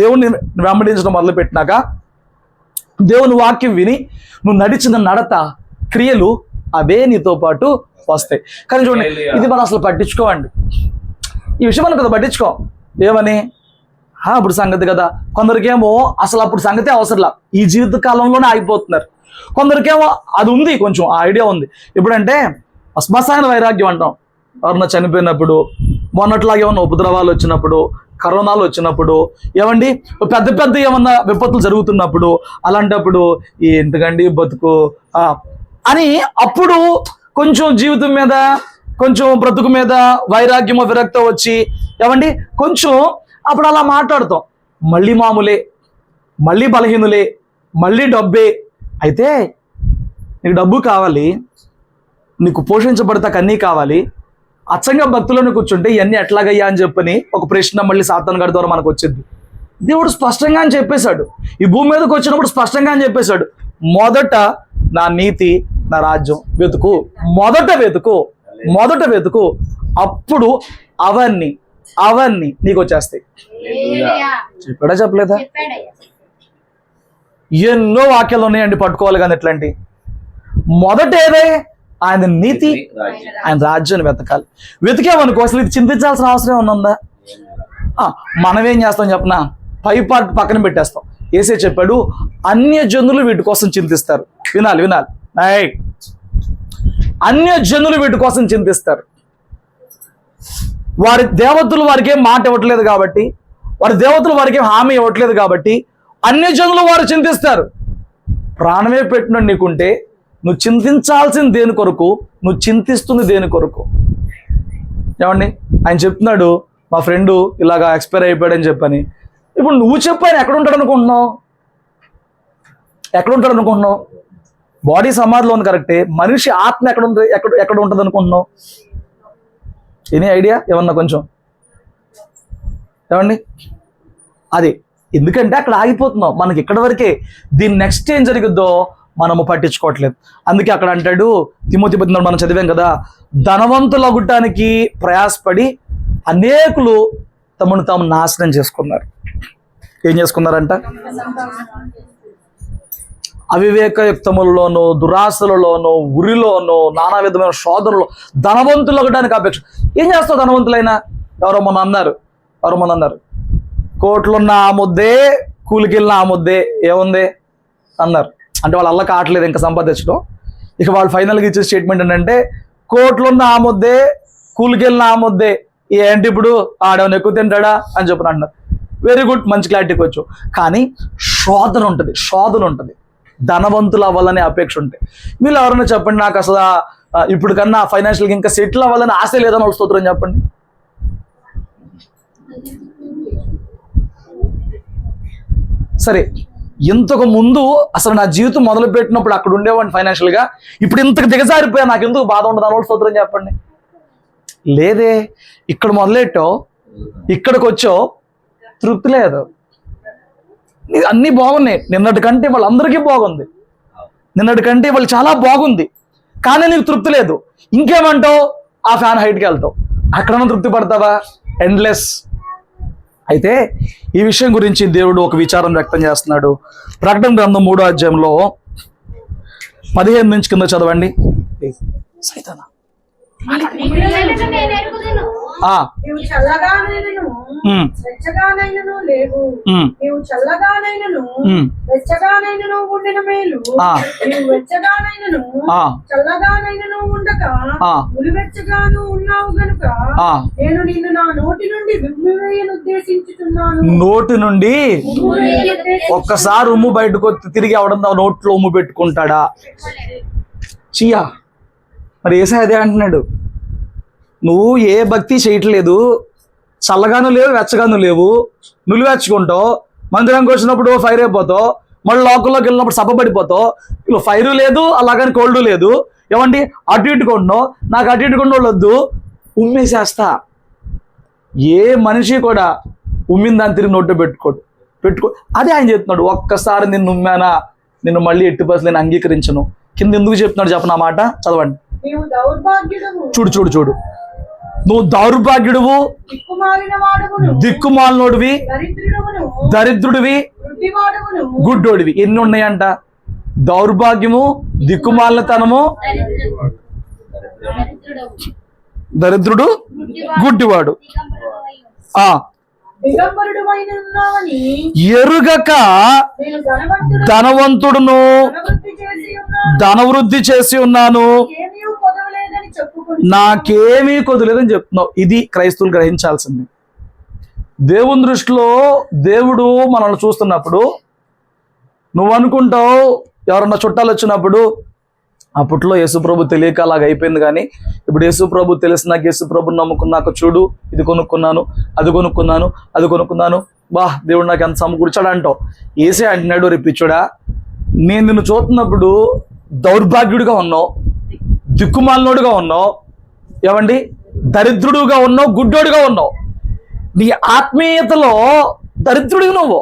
దేవుని వెంబడించడం మొదలుపెట్టినాక, దేవుని వాక్యం విని నువ్వు నడిచిన నడత, క్రియలు అవే నీతో పాటు వస్తాయి. కానీ చూడండి, ఇది మనం అసలు పట్టించుకోవండి. ఈ విషయం మనం కదా పట్టించుకో. ఏమని, అప్పుడు సంగతి కదా. కొందరికేమో అసలు అప్పుడు సంగతి అవసరంలా, ఈ జీవిత కాలంలోనే ఆగిపోతున్నారు. కొందరికేమో అది ఉంది, కొంచెం ఆ ఐడియా ఉంది. ఎప్పుడంటే శ్మశాన వైరాగ్యం అంటాం. ఎవరన్నా చనిపోయినప్పుడు, మొన్నట్లాగే ఏమన్నా ఉపద్రవాలు వచ్చినప్పుడు, కరోనాలు వచ్చినప్పుడు, ఏమండి పెద్ద ఏమన్నా విపత్తులు జరుగుతున్నప్పుడు, అలాంటప్పుడు ఎందుకండి బతుకు అని అప్పుడు కొంచెం జీవితం మీద, కొంచెం బ్రతుకు మీద వైరాగ్యమో విరక్తో వచ్చి, ఏమండి కొంచెం అప్పుడు అలా మాట్లాడతాం. మళ్ళీ మామూలే, మళ్ళీ బలహీనులే, మళ్ళీ డబ్బే. అయితే నీకు డబ్బు కావాలి, నీకు పోషించబడతాక అన్నీ కావాలి, అచ్చంగా భక్తులను కూర్చుంటే ఇవన్నీ ఎట్లాగయ్యా అని చెప్పని ఒక ప్రశ్న మళ్ళీ సాతాను గారి ద్వారా మనకు వచ్చింది. దేవుడు స్పష్టంగా అని చెప్పేశాడు. ఈ భూమి మీదకి వచ్చినప్పుడు స్పష్టంగా అని చెప్పేశాడు, మొదట నా నీతి నా రాజ్యం వెతుకు, మొదట వెతుకు, అప్పుడు అవన్నీ నీకు వచ్చేస్తాయి. చెప్పాడా చెప్పలేదా? ఎన్నో వాక్యాలు ఉన్నాయండి పట్టుకోవాలి. కానీ ఎట్లాంటి మొదట ఏదే ఆయన నీతి, ఆయన రాజ్యాన్ని వెతకాలి. వెతికామనుకో అసలు ఇది చింతించాల్సిన అవసరం ఏమన్నా ఉందా? మనం ఏం చేస్తాం చెప్పనా, పై పార్ట్ పక్కన పెట్టేస్తాం. ఏసే చెప్పాడు, అన్యజనులు వీటి కోసం చింతిస్తారు. వినాలి, అన్యజనులు వీటి కోసం చింతిస్తారు. వారి దేవతలు వారికి ఏం మాట ఇవ్వట్లేదు కాబట్టి, వారి దేవతలు వారికి ఏం హామీ ఇవ్వట్లేదు కాబట్టి అన్యజనులు వారు చింతిస్తారు. ప్రాణమే పెట్టిన నీకుంటే నువ్వు చింతించాల్సింది దేని కొరకు, నువ్వు చింతిస్తుంది దేని కొరకు? ఏమండి, ఆయన చెప్తున్నాడు, మా ఫ్రెండు ఇలాగా ఎక్స్పైర్ అయిపోయాడని చెప్పని. ఇప్పుడు నువ్వు చెప్పు, ఆయన ఎక్కడ ఉంటాడు అనుకుంటున్నావు? బాడీ సమాధిలో ఉంది కరెక్టే, మనిషి ఆత్మ ఎక్కడ ఉంటుంది అనుకుంటున్నావు? ఎనీ ఐడియా ఏమన్నా కొంచెం? ఏమండి, అది ఎందుకంటే అక్కడ ఆగిపోతున్నాం, మనకి ఇక్కడ వరకే. దీని నెక్స్ట్ ఏం జరుగుద్దో మనము పట్టించుకోవట్లేదు. అందుకే అక్కడ అంటాడు, తిమోతి పత్రికలో మనం చదివాం కదా, ధనవంతులగుటానికి ప్రయాసపడి అనేకులు తమను తాము నాశనం చేసుకున్నారు. ఏం చేసుకున్నారంట? అవివేకయుక్తములలోనూ, దురాశలలోనూ, ఉరిలోనూ, నానా విధమైన శోధనలో ధనవంతులగడానికి అపేక్ష. ఏం చేస్తావు ధనవంతులైనా? ఎవరో మొన్న అన్నారు, కోట్లున్న ఆ ముద్దే, కూలికెళ్ళిన ఆ ముద్దే ఏముంది అన్నారు. అంటే వాళ్ళు అల్ల కావట్లేదు ఇంకా సంపాదించడం. ఇక వాళ్ళు ఫైనల్గా ఇచ్చే స్టేట్మెంట్ ఏంటంటే, కోట్లున్న ఆ ముద్దే, కూలికెళ్ళిన ఆ ముద్దే, ఏంటి ఇప్పుడు ఆడేమన్నా ఎక్కువ తింటాడా అని చెప్పని అంటున్నారు. వెరీ గుడ్, మంచి క్లారిటీకి వచ్చు. కానీ శోధన ఉంటుంది, ధనవంతులు అవ్వాలనే అపేక్ష ఉంటాయి. మీరు ఎవరైనా చెప్పండి, నాకు అసలు ఇప్పుడు కన్నా ఫైనాన్షియల్గా ఇంకా సెటిల్ అవ్వాలని ఆశ లేదని వాళ్ళు స్తోత్రం చెప్పండి. సరే, ఇంతకు ముందు అసలు నా జీవితం మొదలు పెట్టినప్పుడు అక్కడ ఉండేవాడిని ఫైనాన్షియల్గా, ఇప్పుడు ఇంతకు దిగజారిపోయా, నాకు ఎందుకు బాధ ఉండదు అని వాళ్ళు స్తోత్రం చెప్పండి. లేదే, ఇక్కడ మొదలెట్టావు, ఇక్కడికి వచ్చావు, తృప్తి లేదు. అన్నీ బాగున్నాయి, నిన్నటి కంటే వాళ్ళందరికీ బాగుంది, నిన్నటి కంటే వాళ్ళు చాలా బాగుంది, కానీ నీకు తృప్తి లేదు. ఇంకేమంటావు? ఆ ఫ్యాన్ హైట్కి వెళ్తావు, అక్కడన్నా తృప్తి పడతావా? ఎండ్లెస్. అయితే ఈ విషయం గురించి దేవుడు ఒక విచారం వ్యక్తం చేస్తున్నాడు. ప్రకటన గ్రంథం 3వ అధ్యాయంలో 15 నుంచి కింద చదవండి. సైతానా నేను ఎరుగుదును. నీవు చల్లగానైనను వెచ్చగానైనను లేవు. నీవు చల్లగానైనను వెచ్చగానైనను ఉండిన మేలు. నీవు వెచ్చగానైనను చల్లగానైనను ఉండక ఉలివెచ్చగాను ఉన్నావు గనుక నేను నిన్ను నా నోటి నుండి విమ్మివేయను ఉద్దేశించుతున్నాను. నోటి నుండి ఒక్కసారి ఉమ్ము బయటకు తిరిగి ఎవడన్నా నోట్లో ఉమ్ము పెట్టుకుంటాడా? చియా. మరి యేసయ్య అదే అంటున్నాడు, నువ్వు ఏ భక్తి చేయట్లేదు, చల్లగాను లేవు వెచ్చగాను లేవు, నులివెచ్చుకుంటావు, మందిరంకి వచ్చినప్పుడు ఫైర్ అయిపోతావు, మళ్ళీ లోకల్లోకి వెళ్ళినప్పుడు సభ పడిపోతావు, ఇలా ఫైరు లేదు అలాగని కోల్డ్ లేదు, ఏమండి అటు ఇటు కొంటున్నావు, నాకు అటు ఇటు కొండ వద్దు, ఉమ్మేసేస్తా. ఏ మనిషి కూడా ఉమ్మిన దాన్ని తిరిగి నోట్లో పెట్టుకో. అదే ఆయన చెప్తున్నాడు, ఒక్కసారి నిన్ను ఉమ్మానా నిన్ను మళ్ళీ ఎట్టి పరిస్థితులు నేను అంగీకరించను. కింద ఎందుకు చెప్తున్నాడు చెప్పనా మాట చదవండి. చూడు, నువ్వు దౌర్భాగ్యుడువు, దిక్కుమాలినోడివి, దరిద్రుడివి, గుడ్డోడివి. ఎన్ని ఉన్నాయంట? దౌర్భాగ్యము, దిక్కుమాలినతనము, దరిద్రుడు, గుడ్డివాడు. ఎరుగక ధనవంతుడును ధనవృద్ధి చేసి ఉన్నాను, నాకేమీ కొదలేదని చెప్తున్నావు. ఇది క్రైస్తవులు గ్రహించాల్సింది. దేవుని దృష్టిలో దేవుడు మనల్ని చూస్తున్నప్పుడు నువ్వు అనుకుంటావు, ఎవరన్నా చుట్టాలు వచ్చినప్పుడు అప్పట్లో యేసుప్రభు తెలియక అలాగ అయిపోయింది, కానీ ఇప్పుడు యేసుప్రభు తెలిసినాక యేసుప్రభుని నమ్ముకున్నాక చూడు, ఇది కొనుక్కున్నాను, అది కొనుక్కున్నాను, బా దేవుడు నాకు ఎంత సమకూర్చాడు అంటావు. ఏసే అంటున్నాడు, రేపిచ్చుడా నేను నిన్ను చూస్తున్నప్పుడు దౌర్భాగ్యుడిగా ఉన్నావు, దిక్కుమాలినోడుగా ఉన్నావు, ఏమండి దరిద్రుడుగా ఉన్నావు, గుడ్డోడుగా ఉన్నావు. నీ ఆత్మీయతలో దరిద్రుడివి నువ్వు,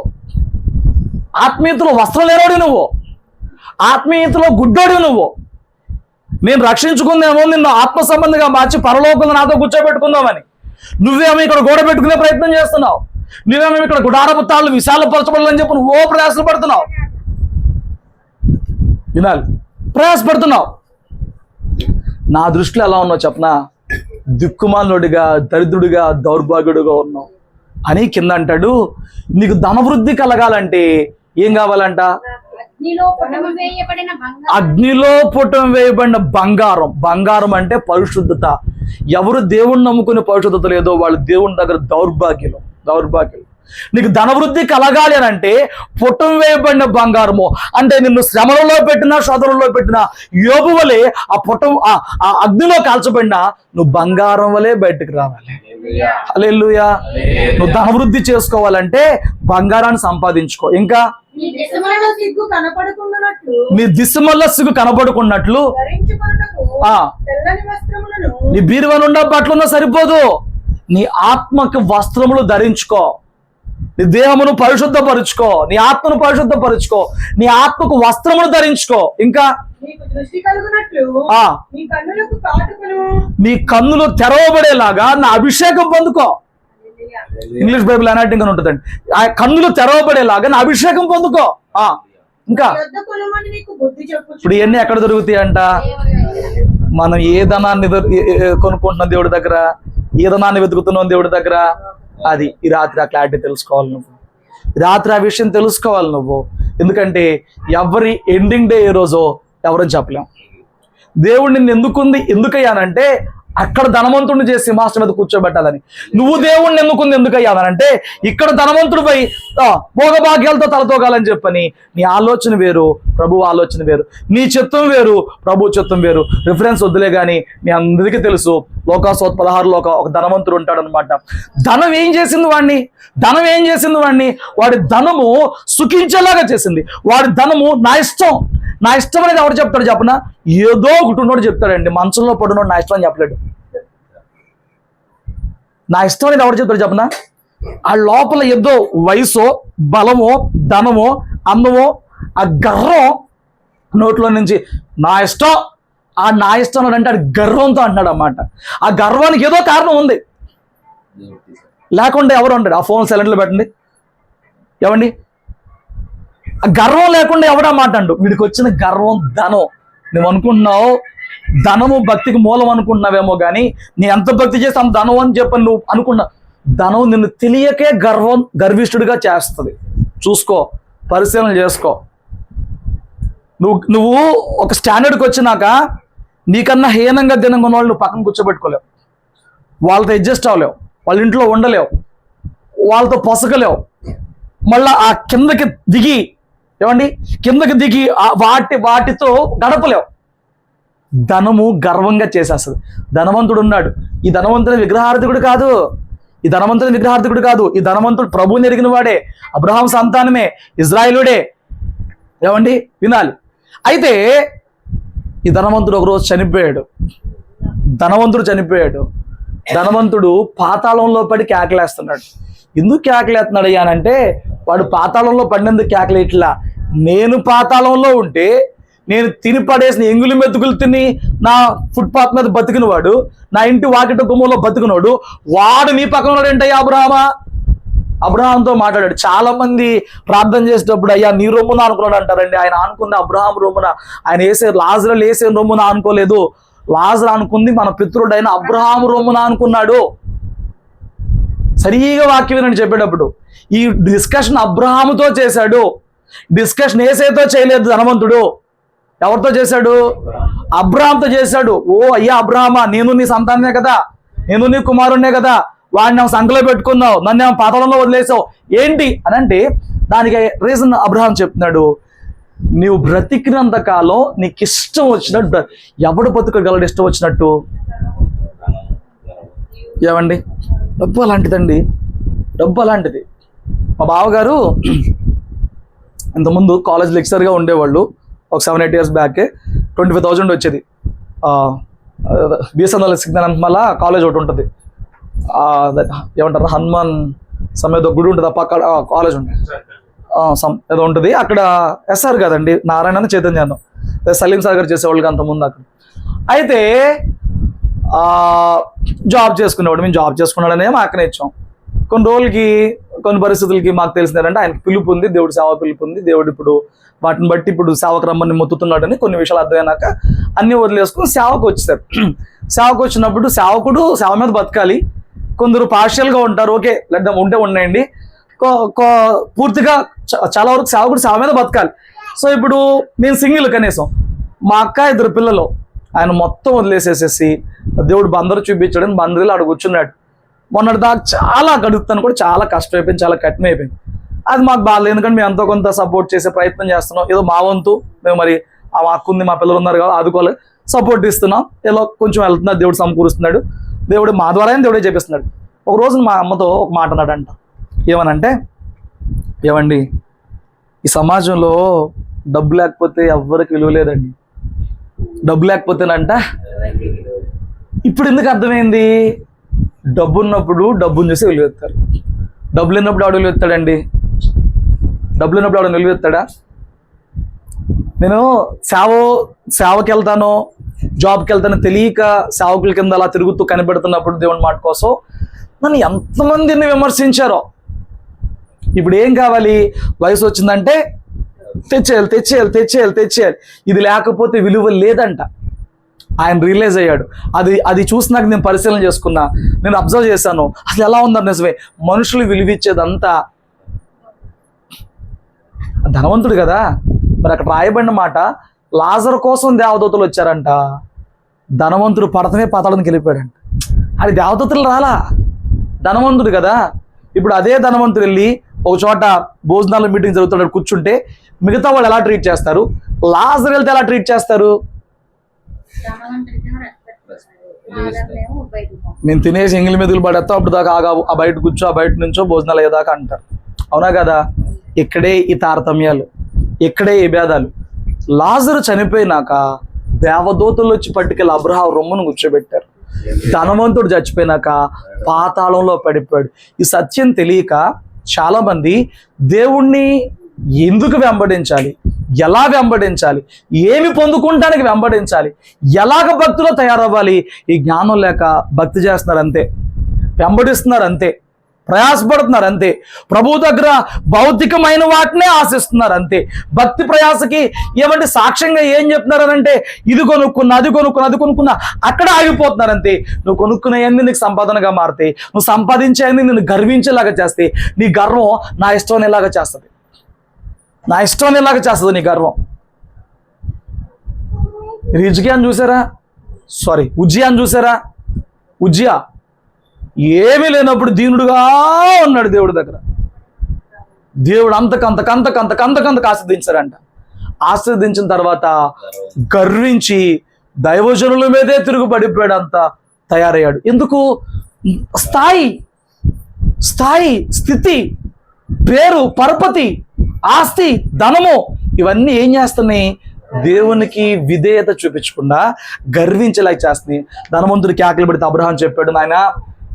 ఆత్మీయతలో వస్త్రం లేనోడివి నువ్వు, ఆత్మీయతలో గుడ్డోడివి నువ్వు. నేను రక్షించుకుందేమో నిన్ను ఆత్మ సంబంధిగా మార్చి పరలోకంలో నాతో కూర్చోబెట్టుకుందామని నువ్వేమో ఇక్కడ గోడ పెట్టుకునే ప్రయత్నం చేస్తున్నావు, నువ్వేమో ఇక్కడ గుడారపు తాళ్ళు విశాలపరచబడాలని చెప్పి నువ్వు ప్రయాసలు పడుతున్నావు, వినాలి ప్రయాసపడుతున్నావు. నా దృష్టిలో ఎలా ఉన్నావు చెప్పనా? దిక్కుమాలినోడిగా, దరిద్రుడిగా, దౌర్భాగ్యుడిగా ఉన్నావు అని కింద అంటాడు. నీకు ధనవృద్ధి కలగాలంటే ఏం కావాలంట? అగ్నిలో పుటం వేయబడిన బంగారం. బంగారం అంటే పరిశుద్ధత. ఎవరు దేవుణ్ణి నమ్ముకునే పరిశుద్ధత లేదో వాళ్ళు దేవుని దగ్గర దౌర్భాగ్యులు. నీకు ధనవృద్ధి కలగాలి అని అంటే పుటం వేయబడిన బంగారము అంటే నిన్ను శ్రమలలో పెట్టినా శోధనలో పెట్టినా యోబు వలె ఆ పుటం ఆ అగ్నిలో కాల్చబడినా నువ్వు బంగారం వలె బయటకు రావాలి. హల్లెలూయా. నువ్వు ధనవృద్ధి చేసుకోవాలంటే బంగారాన్ని సంపాదించుకో. ఇంకా నీ దిశమల్ల సిగ్గు కనపడుకున్నట్లు నీ బీరువా నుండా బట్టలున్నా సరిపోదు, నీ ఆత్మకు వస్త్రములు ధరించుకో, నీ దేహమును పరిశుద్ధపరుచుకో, నీ ఆత్మను పరిశుద్ధపరుచుకో, నీ ఆత్మకు వస్త్రములు ధరించుకో. ఇంకా నీ కన్నులు తెరవబడేలాగా నా అభిషేకం పొందుకో. ఇంగ్లీష్ బైబిల్ అనాటింగ్ అని ఉంటుందండి. ఆ కన్నులు తెరవబడేలాగా నా అభిషేకం పొందుకో. ఇంకా ఇప్పుడు ఇవన్నీ ఎక్కడ దొరుకుతాయి అంట? మనం ఏ ధనాన్ని కొనుక్కుంటున్నాం దేవుడి దగ్గర, ఏ ధనాన్ని వెతుకుతున్నాం దేవుడి దగ్గర. అది ఈ రాత్రి ఆ క్లారిటీ తెలుసుకోవాలి నువ్వు, రాత్రి ఆ విషయం తెలుసుకోవాలి నువ్వు. ఎందుకంటే ఎవరి ఎండింగ్ డే ఏ రోజో ఎవరని చెప్పలేం. దేవుడు నిన్ను ఎందుకయ్యానంటే అక్కడ ధనవంతుడిని చేసి సింహాసనం మీద కూర్చోబెట్టాలని. నువ్వు దేవుణ్ణి ఎందుకయ్యావనంటే ఇక్కడ ధనవంతుడు పోయి భోగభాగ్యాలతో తలతోగాలని చెప్పని. నీ ఆలోచన వేరు, ప్రభు ఆలోచన వేరు. నీ చిత్తం వేరు, ప్రభు చిత్తం వేరు. రిఫరెన్స్ వద్దులే కానీ మీ అందరికీ తెలుసు, లోకాసోత్ 16లో ఒక ధనవంతుడు ఉంటాడు అనమాట. ధనం ఏం చేసింది వాడిని? వాడి ధనము సుఖించేలాగా చేసింది. వాడి ధనము నా ఇష్టం అనేది ఎవరు చెప్తాడు చెప్పనా? ఏదో ఒకటి ఉన్నోడు చెప్తాడండి. మంచంలో పడున్నాడు నా ఇష్టం అని చెప్పలేడు. నా ఇష్టం అనేది ఎవరు చెప్తాడు చెప్పనా? ఆ లోపల ఏదో వయసో, బలమో, ధనమో, అందమో, ఆ గర్వం నోట్లో నుంచి నా ఇష్టం అంటే అది గర్వంతో అంటున్నాడు అన్నమాట. ఆ గర్వానికి ఏదో కారణం ఉంది, లేకుండా ఎవరు ఉండడు. ఆ ఫోన్ సైలెంట్లో పెట్టండి. ఏమండి, ఆ గర్వం లేకుండా ఎవడా మాట్లాడు? వీడికి వచ్చిన గర్వం ధనం, నువ్వు అనుకుంటున్నావు ధనము భక్తికి మూలం అనుకుంటున్నావేమో కానీ నీ ఎంత భక్తి చేస్తే అంత ధనం అని చెప్పని నువ్వు అనుకున్నా, ధనం నిన్ను తెలియకే గర్విష్ఠుడిగా చేస్తుంది. చూసుకో, పరిశీలన చేసుకో. నువ్వు ఒక స్టాండర్డ్కి వచ్చినాక నీకన్నా హీనంగా దినంగా ఉన్న వాళ్ళు నువ్వు పక్కన కూర్చోబెట్టుకోలేవు, వాళ్ళతో అడ్జస్ట్ అవ్వలేవు, వాళ్ళ ఇంట్లో ఉండలేవు, వాళ్ళతో పొసగలేవు. మళ్ళా ఆ కిందకి దిగి వాటితో గడపలేవు. ధనము గర్వంగా చేసేస్తుంది. ధనవంతుడు ఉన్నాడు, ఈ ధనవంతుడు విగ్రహార్థకుడు కాదు, ఈ ధనవంతుడు ప్రభువుని ఎరిగిన వాడే, అబ్రహాం సంతానమే, ఇజ్రాయేలుడే. వినాలి. అయితే ఈ ధనవంతుడు ఒకరోజు చనిపోయాడు. ధనవంతుడు పాతాళంలో పడి కేకలేస్తున్నాడు. ఎందుకు కేకలేస్తున్నాడు అయ్యానంటే, వాడు పాతాళంలో పడినందుకు కేకలేట్లా, నేను పాతాళంలో ఉంటే నేను తిని పడేసిన ఎంగులి మెతుకులు తిని నా ఫుట్పాత్ మీద బతికినవాడు, నా ఇంటి వాకిట గుమ్మంలో బతికినవాడు, వాడు నీ పక్కన ఉన్నాడు ఏంటయ్యా అబ్రహాంతో మాట్లాడాడు. చాలా మంది ప్రార్థన చేసేటప్పుడు అయ్యా నీ రొమ్మున అనుకున్నాడు అంటారండి. ఆయన అనుకుంది అబ్రహాం రొమ్మున, ఆయన లాజరు వేసే రొమ్మున అనుకోలేదు. లాజరు అనుకుంది మన పితృడైన అబ్రహాం రొమ్మున అనుకున్నాడు. సరిగా వాక్యం వినండి చెప్పేటప్పుడు. ఈ డిస్కషన్ అబ్రహాముతో చేశాడు, డిస్కషన్ ఏసేతో చేయలేదు. ధనవంతుడు ఎవరితో చేశాడు? అబ్రహాంతో చేశాడు. ఓ అయ్యా అబ్రహామా, నేను నీ సంతానమే కదా, నేను నీ కుమారుణ్ణే కదా, వాడిని సంఖలో పెట్టుకున్నావు, నన్ను పాతాళంలో వదిలేసావు ఏంటి అని అంటే, దానికి రీజన్ అబ్రహాం చెప్తున్నాడు, నీవు బ్రతికినంత కాలం నీకు ఇష్టం వచ్చినట్టు. ఎవడు బతుకగలడు ఇష్టం వచ్చినట్టు? డబ్బు అలాంటిదండి, డబ్బు అలాంటిది. మా బావగారు ఇంతకుముందు కాలేజ్ లెక్చరర్గా ఉండేవాళ్ళు. ఒక 7-8 years బ్యాక్ 25,000 వచ్చేది. బిఎస్ఎన్ఎల్ సిగ్నల్ మళ్ళా కాలేజ్ ఒకటి ఉంటుంది, హనుమాన్ సమేత గుడి ఉంటుంది, పక్క కాలేజ్ ఉంటుంది, ఏదో ఉంటుంది అక్కడ. ఎస్ఆర్ కదండి, నారాయణ చైతన్య సలీం సాగర్ చేసేవాళ్ళకి అంతకుముందు అక్కడ. అయితే జాబ్ చేసుకునేవాడు. మేము జాబ్ చేసుకున్నాడనే మా అక్కనే ఇచ్చాం. కొన్ని రోజులకి కొన్ని పరిస్థితులకి మాకు తెలిసిందంటే ఆయనకి పిలుపు ఉంది, దేవుడు సేవ పిలుపు ఉంది, దేవుడు ఇప్పుడు వాటిని బట్టి ఇప్పుడు సేవకు రమ్మని మొత్తుతున్నాడని కొన్ని విషయాలు అర్థమైనాక అన్నీ వదిలేసుకుని సేవకు వచ్చేసారు. సేవకు వచ్చినప్పుడు సేవకుడు సేవ మీద బతకాలి. కొందరు పార్షియల్గా ఉంటారు, ఓకే లెడ్దాం ఉంటే ఉన్నాయండి. పూర్తిగా చాలా వరకు సేవకుడు సేవ మీద బతకాలి. సో ఇప్పుడు నేను సింగిల్, కనీసం మా అక్క 2 పిల్లలు, ఆయన మొత్తం వదిలేసేసేసి దేవుడు బందరు చూపించాడని బందరిలో ఆడ కూర్చున్నాడు. మొన్నటి దాకా చాలా గడుపుతాను కూడా, చాలా కష్టం అయిపోయింది, చాలా కఠినం అయిపోయింది. అది మాకు బాగాలేదు, ఎందుకంటే మేము ఎంతో కొంత సపోర్ట్ చేసే ప్రయత్నం చేస్తున్నాం. ఏదో మా వంతు మేము మరి ఆ అక్కుంది, మా పిల్లలు ఉన్నారు కదా, ఆదుకోవాలి, సపోర్ట్ ఇస్తున్నాం. ఏదో కొంచెం వెళ్తున్నారు, దేవుడు సమకూరుస్తున్నాడు, దేవుడు మా ద్వారా దేవుడే చేపిస్తున్నాడు. ఒక రోజు మా అమ్మతో ఒక మాట అన్నాడంట. ఏమనంటే, ఏమండి ఈ సమాజంలో డబ్బు లేకపోతే ఎవ్వరికి విలువ లేదండి, డబ్బు లేకపోతేనంట. ఇప్పుడు ఎందుకు అర్థమైంది? డబ్బు ఉన్నప్పుడు డబ్బుని చూసి విలువెత్తారు, డబ్బు లేనప్పుడు ఆవిడ విలువెత్తాడండి? డబ్బు లేనప్పుడు ఆవిడ విలువెత్తాడా? నేను సేవకి వెళ్తాను, జాబ్కి వెళ్తాను తెలియక సేవకుల కింద అలా తిరుగుతూ కనిపెడుతున్నప్పుడు దేవుని మాట కోసం నన్ను ఎంతమందిని విమర్శించారో. ఇప్పుడు ఏం కావాలి? వయసు వచ్చిందంటే తెచ్చేయాలి. ఇది లేకపోతే విలువ లేదంట. ఆయన రియలైజ్ అయ్యాడు. అది చూసినాక నేను పరిశీలన చేసుకున్నా, నేను అబ్జర్వ్ చేశాను. అసలు ఎలా ఉందని నిజమే, మనుషులు విలువిచ్చేదంతా ధనవంతుడు కదా. మరి అక్కడ రాయబడిన మాట, లాజరు కోసం దేవదూతలు వచ్చారంట. ధనవంతుడు పడతనే పాతాళానికి వెళ్ళిపోయాడంట. అది దేవదూతలు రాలా, ధనవంతుడు కదా. ఇప్పుడు అదే ధనవంతుడు వెళ్ళి ఒక చోట భోజనాల మీటింగ్ జరుగుతాడు, కూర్చుంటే మిగతా వాళ్ళు ఎలా ట్రీట్ చేస్తారు? లాజరు వెళ్తే ఎలా ట్రీట్ చేస్తారు? నేను తినేసి ఎంగిలి మెతుకులు పడేస్తాం, అప్పుడు దాకా ఆ బయట కూర్చో, ఆ బయట నుంచో భోజనాలు అయ్యేదాకా అంటారు. అవునా కదా? ఇక్కడే ఈ తారతమ్యాలు, ఇక్కడే ఈ భేదాలు. లాజరు చనిపోయినాక దేవదూతలు వచ్చి పట్టుకెళ్ళి అబ్రహాం రొమ్మును కూర్చోబెట్టారు. ధనవంతుడు చచ్చిపోయినాక పాతాళంలో పడిపోయాడు. ఈ సత్యం తెలియక చాలా మంది దేవుణ్ణి ఎందుకు వెంబడించాలి, ఎలా వెంబడించాలి, ఏమి పొందుకుంటానికి వెంబడించాలి, ఎలాగ భక్తిలో తయారవ్వాలి, ఈ జ్ఞానం లేక భక్తి చేస్తున్నారు అంతే, వెంబడిస్తున్నారు అంతే. ప్రయాసపడుతున్నారు అంతే. ప్రభు దగ్గర భౌతికమైన వాటినే ఆశిస్తున్నారు అంతే. భక్తి ప్రయాసకి ఏమంటే సాక్ష్యంగా ఏం చెప్తున్నారు అంటే ఇది కొనుక్కున్నా, అది కొనుక్కున్నా, అది కొనుక్కున్నా, అక్కడ ఆగిపోతున్నారు అంతే. నువ్వు కొనుక్కునేవన్నీ నీకు సంపాదనగా మారుతాయి. నువ్వు సంపాదించేవన్నీ నిన్ను గర్వించేలాగా చేస్తాయి. నీ గర్వం నా ఇష్టం అనేలాగా చేస్తుంది. నా ఇష్టం అనేలాగా చేస్తుంది నీ గర్వం. హిజ్కియాని చూసారా? ఉజ్జియాని చూసారా? ఉజ్జియా ఏమీ లేనప్పుడు దీనుడుగా ఉన్నాడు దేవుడి దగ్గర. దేవుడు అంతకంతకు ఆశీర్దించారంట. ఆశీర్దించిన తర్వాత గర్వించి దైవజనుల మీదే తిరుగుబడిపోయాడు, అంత తయారయ్యాడు. ఎందుకు? స్థాయి, స్థితి, పేరు, పరపతి, ఆస్తి, ధనము ఇవన్నీ ఏం చేస్తున్నాయి? దేవునికి విధేయత చూపించకుండా గర్వించేలా చేస్తుంది. ధనవంతుడికి ఆకలి పడితే అబ్రహాం చెప్పాడు, నాయన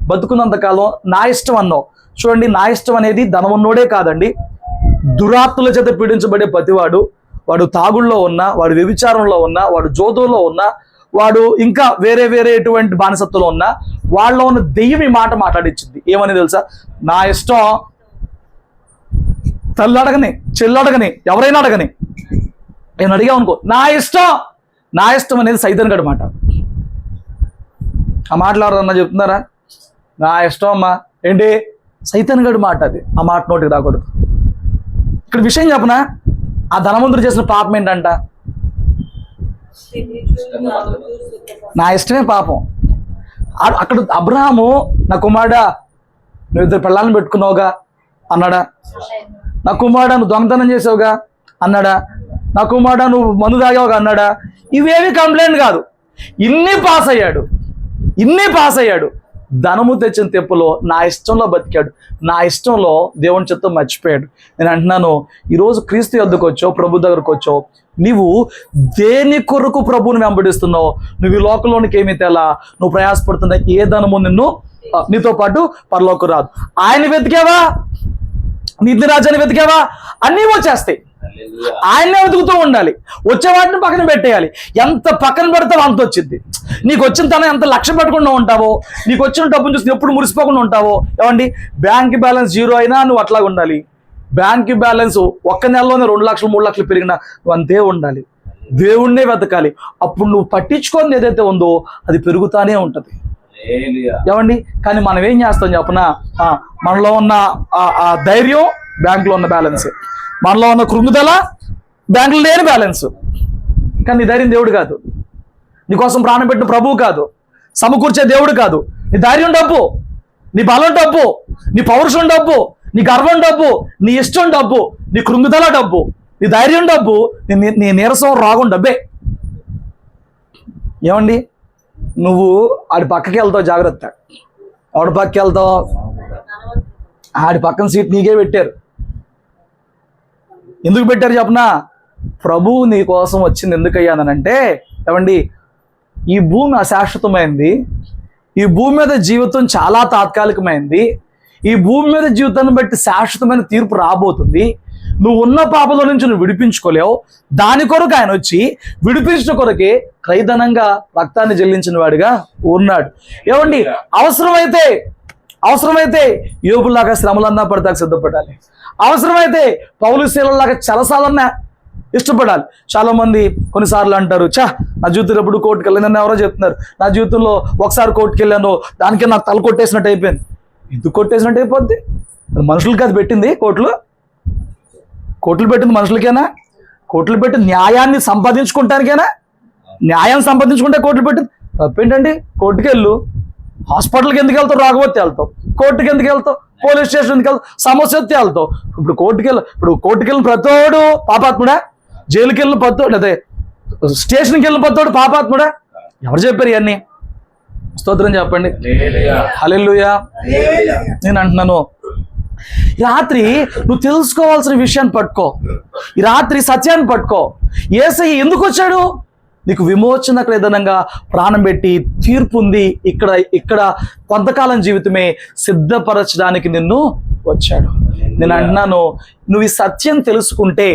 బతుకున్నంతకాలం నా ఇష్టం అన్నావు. చూడండి, నా ఇష్టం అనేది ధనమున్నోడే కాదండి, దురాత్తుల చేత పీడించబడే ప్రతివాడు, వాడు తాగుల్లో ఉన్నా, వాడు వ్యభిచారంలో ఉన్నా, వాడు జోదుల్లో ఉన్నా, వాడు ఇంకా వేరే ఎటువంటి బానిసత్వంలో ఉన్నా, వాళ్ళలో ఉన్న దెయ్యం ఈ మాట మాట్లాడించింది. ఏమని తెలుసా? నా ఇష్టం. తల్లి అడగని, చెల్లి అడగని, ఎవరైనా అడగని, నేను అడిగా అనుకో, నా ఇష్టం అనేది సైతాన్ గడి మాట. ఆ మాట్లాడదన్నా చెప్తున్నారా? నా ఇష్టం అమ్మా ఏంటి? సైతాన్ గడి మాట అది. ఆ మాట నోటికి రాకూడదు. ఇక్కడ విషయం చెప్పనా? ఆ ధనవంతుడు చేసిన పాపం ఏంటంట? నా ఇష్టమే పాపం. అక్కడ అబ్రహాము, నా కుమారుడా నువ్వు 2 పిల్లల్ని పెట్టుకున్నావుగా అన్నాడా? నా కుమారుడా నువ్వు దొంగతనం చేసావుగా అన్నాడా? నా కుమారుడా నువ్వు మందు తాగావుగా అన్నాడా? ఇవేవి కంప్లైంట్ కాదు. ఇన్ని పాస్ అయ్యాడు. ధనము తెచ్చిన తెప్పులో నా ఇష్టంలో బతికాడు. నా ఇష్టంలో దేవుని చిత్తం మర్చిపోయాడు. నేను అంటున్నాను, ఈరోజు క్రీస్తు యొద్దకు వచ్చావు, ప్రభు దగ్గరకు వచ్చావు, నీవు దేని కొరకు ప్రభువుని వెంబడిస్తున్నావు? నువ్వు ఈ లోకంలోనికి ఏమి తెలా? నువ్వు ప్రయాసపడుతున్న ఏ ధనము నీతో పాటు పరలోకి రాదు. ఆయన వెతికావా? నిధి రాజాన్ని వెతికావా? అన్నీ వచ్చేస్తాయి. ఆయన్నే వెతుకుతూ ఉండాలి. వచ్చే వాటిని పక్కన పెట్టేయాలి. ఎంత పక్కన పెడతావో అంత వచ్చింది. నీకు వచ్చిన తన ఎంత లక్ష్యం పెట్టకుండా ఉంటావో, నీకు వచ్చిన డబ్బును చూసి ఎప్పుడు మురిసిపోకుండా ఉంటావో. ఏమండి, బ్యాంక్ బ్యాలెన్స్ 0 అయినా నువ్వు అట్లాగే ఉండాలి. బ్యాంక్ బ్యాలెన్స్ ఒక్క నెలలోనే 2 లక్షలు 3 లక్షలు పెరిగినా నువ్వు అంతే ఉండాలి. దేవుణ్ణే వెతకాలి. అప్పుడు నువ్వు పట్టించుకొని ఏదైతే ఉందో అది పెరుగుతానే ఉంటుంది. ఏమండి, కానీ మనం ఏం చేస్తాం చెప్పనా? మనలో ఉన్న ఆ ధైర్యం బ్యాంకులో ఉన్న బ్యాలెన్స్, మనలో ఉన్న కృంగుదల బ్యాంకులో లేని బ్యాలెన్స్. కానీ నీ ధైర్యం దేవుడు కాదు, నీకోసం ప్రాణం పెట్టిన ప్రభువు కాదు, సమకూర్చే దేవుడు కాదు. నీ ధైర్యం డబ్బు, నీ బలం డబ్బు, నీ పౌరుషం డబ్బు, నీ గర్వం డబ్బు, నీ ఇష్టం డబ్బు, నీ కృంగుదల డబ్బు, నీ ధైర్యం డబ్బు, నీ నీరసం రోగం డబ్బే. ఏమండి, నువ్వు ఆడి పక్కకి వెళ్తావు, జాగ్రత్త. ఆవిడ పక్కకి వెళ్తావు, ఆడి పక్కన సీట్ నీకే పెట్టారు. ఎందుకు పెట్టారు చెప్పనా? ప్రభువు నీ కోసం వచ్చింది ఎందుకయ్యానంటే, ఏమండి, ఈ భూమి అశాశ్వతమైంది, ఈ భూమి మీద జీవితం చాలా తాత్కాలికమైంది, ఈ భూమి మీద జీవితాన్ని బట్టి శాశ్వతమైన తీర్పు రాబోతుంది. నువ్వు ఉన్న పాపంలో నుంచి నువ్వు విడిపించుకోలేవు. దాని కొరకు ఆయన వచ్చి విడిపించిన కొరకే క్రైదనంగా రక్తాన్ని చెల్లించిన వాడిగా ఉన్నాడు. ఏమండి, అవసరమైతే యోబులాగా శ్రమలన్నా పడతాకు సిద్ధపడాలి. అవసరమైతే పౌలు శీలలాగా చలసాలన్నా ఇష్టపడాలి. చాలా మంది కొన్నిసార్లు అంటారు, నా జీవితంలో ఎప్పుడు కోర్టుకు వెళ్ళాను. నన్ను ఎవరో చెప్తున్నారు, నా జీవితంలో ఒకసారి కోర్టుకు వెళ్ళాను, దానికే నాకు తల కొట్టేసినట్టు అయిపోయింది. ఎందుకు కొట్టేసినట్టు అయిపోద్ది? మనుషులకి అది పెట్టింది. కోర్టులు పెట్టింది మనుషులకేనా? కోర్టులు పెట్టి న్యాయాన్ని సంపాదించుకుంటానికేనా? న్యాయాన్ని సంపాదించుకుంటే కోర్టులు పెట్టింది. తప్పేంటండి? కోర్టుకి వెళ్ళు. హాస్పిటల్కి ఎందుకు వెళ్తావు? రాకపోతే వెళ్తావు. కోర్టుకి ఎందుకు వెళ్తావు? పోలీస్ స్టేషన్ ఎందుకు వెళ్తావు? సమస్య వస్తే వెళ్తావు. ఇప్పుడు కోర్టుకి వెళ్ళిన ప్రతోడు పాపాత్ముడా? జైలుకి వెళ్ళిన ప్రతోడు, అదే స్టేషన్కి వెళ్ళిన ప్రతోడు పాపాత్ముడా? ఎవరు చెప్పారు ఇవన్నీ? స్తోత్రం చెప్పండి. హల్లెలూయా. నేను అంటున్నాను, ఈ రాత్రి నువ్వు తెలుసుకోవాల్సిన విషయాన్ని పట్టుకో. ఈ రాత్రి సత్యాన్ని పట్టుకో. యేసయ్య ఎందుకు వచ్చాడు? నీకు విమోచన క్లేదనంగా ప్రాణం పెట్టి తీర్పు ఉంది, ఇక్కడ కొంతకాలం జీవితమే సిద్ధపరచడానికి నిన్ను వచ్చాడు. నేను అంటున్నాను, నువ్వు ఈ సత్యం తెలుసుకుంటే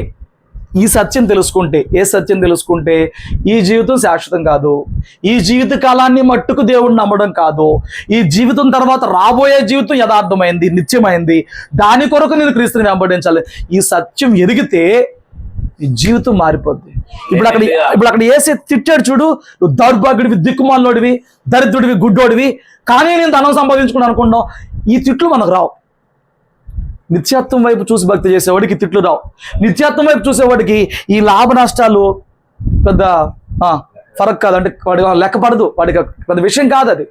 ఈ సత్యం తెలుసుకుంటే, ఏ సత్యం తెలుసుకుంటే ఈ జీవితం శాశ్వతం కాదు, ఈ జీవిత కాలాన్ని మట్టుకు దేవుడిని నమ్మడం కాదు, ఈ జీవితం తర్వాత రాబోయే జీవితం యథార్థమైంది, నిత్యమైంది, దాని కొరకు నేను క్రీస్తుని వెంబడించాలి. ఈ సత్యం ఎరిగితే ఈ జీవితం మారిపోద్ది. ఇప్పుడు అక్కడ ఏసే తిట్టాడు చూడు, నువ్వు దౌర్భాగ్యుడివి, దిక్కుమాలినోడివి, దరిద్రుడివి, గుడ్డోడివి, కానీ నేను ధనం సంపాదించుకున్నాను అనుకున్నాం. ఈ తిట్లు మనకు రావు. నిత్యత్వం వైపు చూసి భక్తి చేసేవాడికి తిట్లు రావు. నిత్యత్వం వైపు చూసేవాడికి ఈ లాభ నష్టాలు పెద్ద ఫరక్ కాదు, అంటే వాడికి లెక్క పడదు, వాడికి పెద్ద విషయం కాదు అది.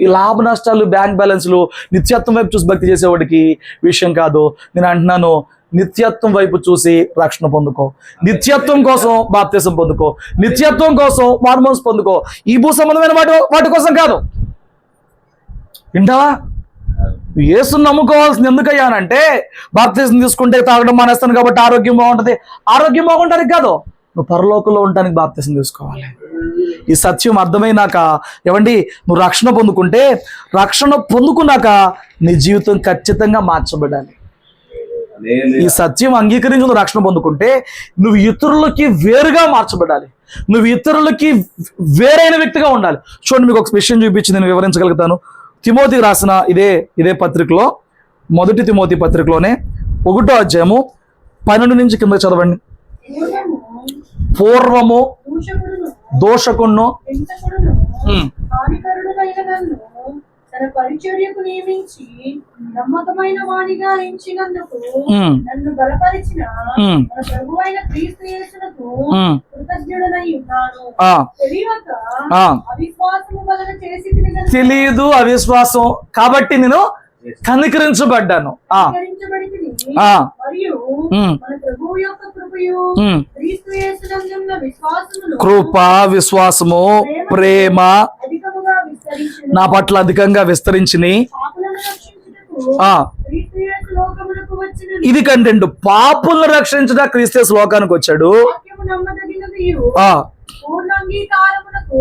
ఈ లాభ నష్టాలు, బ్యాంక్ బ్యాలెన్స్లు నిత్యత్వం వైపు చూసి భక్తి చేసేవాడికి విషయం కాదు. నేను అంటున్నాను, నిత్యత్వం వైపు చూసి రక్షణ పొందుకో, నిత్యత్వం కోసం బాప్తిసం పొందుకో, నిత్యత్వం కోసం మారుమనసు పొందుకో. ఈ భూ సంబంధమైన వాటి కోసం కాదు. వింటావా? యేసుని నమ్ముకోవాల్సింది ఎందుకయ్యానంటే, బాప్తిసం తీసుకుంటే తాగడం మానేస్తాను కాబట్టి ఆరోగ్యం బాగుంటుంది. ఆరోగ్యం బాగుంటానికి కాదు, నువ్వు పరలోకంలో ఉండటానికి బాప్తిసం తీసుకోవాలి. ఈ సత్యం అర్థమైనాక, ఏమండి, నువ్వు రక్షణ పొందుకుంటే, రక్షణ పొందుకున్నాక నీ జీవితం ఖచ్చితంగా మార్చబడాలి. ఈ సత్యం అంగీకరించి నువ్వు రక్షణ పొందుకుంటే నువ్వు ఇతరులకి వేరుగా మార్చబడాలి, నువ్వు ఇతరులకి వేరైన వ్యక్తిగా ఉండాలి. చూడండి, మీకు ఒక విషయం చూపించి నేను వివరించగలుగుతాను. తిమోతికి రాసిన ఇదే పత్రికలో, మొదటి తిమోతి పత్రికలోనే 1వ అధ్యాయము 12 నుంచి కింద చదవండి. పూర్వము దోషకును తన పరిచర్యకు నియమించి నమ్మకమైన వానిగా ఎంచినందుకు నన్ను బలపరిచిన మన ప్రభువైన క్రీస్తు యేసునకు కృతజ్ఞుడనై ఉన్నాను. తెలియక అవిశ్వాసము వలన చేసి తెలియదు, అవిశ్వాసం కాబట్టి నేను కనికరించబడ్డాను. మరియు మన ప్రభువు యొక్క కృపయు క్రీస్తు యేసునందున్న విశ్వాసమును, కృప, విశ్వాసము, ప్రేమ అధికముగా విస్తరించును, నా పట్ల అధికంగా విస్తరించిని. పాపులను రక్షించుటకు క్రీస్తు యేసు లోకమునకు వచ్చిన ఇది కంటెంట్. పాపులను రక్షించడా క్రీస్తు లోకానికి వచ్చాడు. వాక్యము నమ్మదగినదియు పూర్ణ అంగీకారమునకు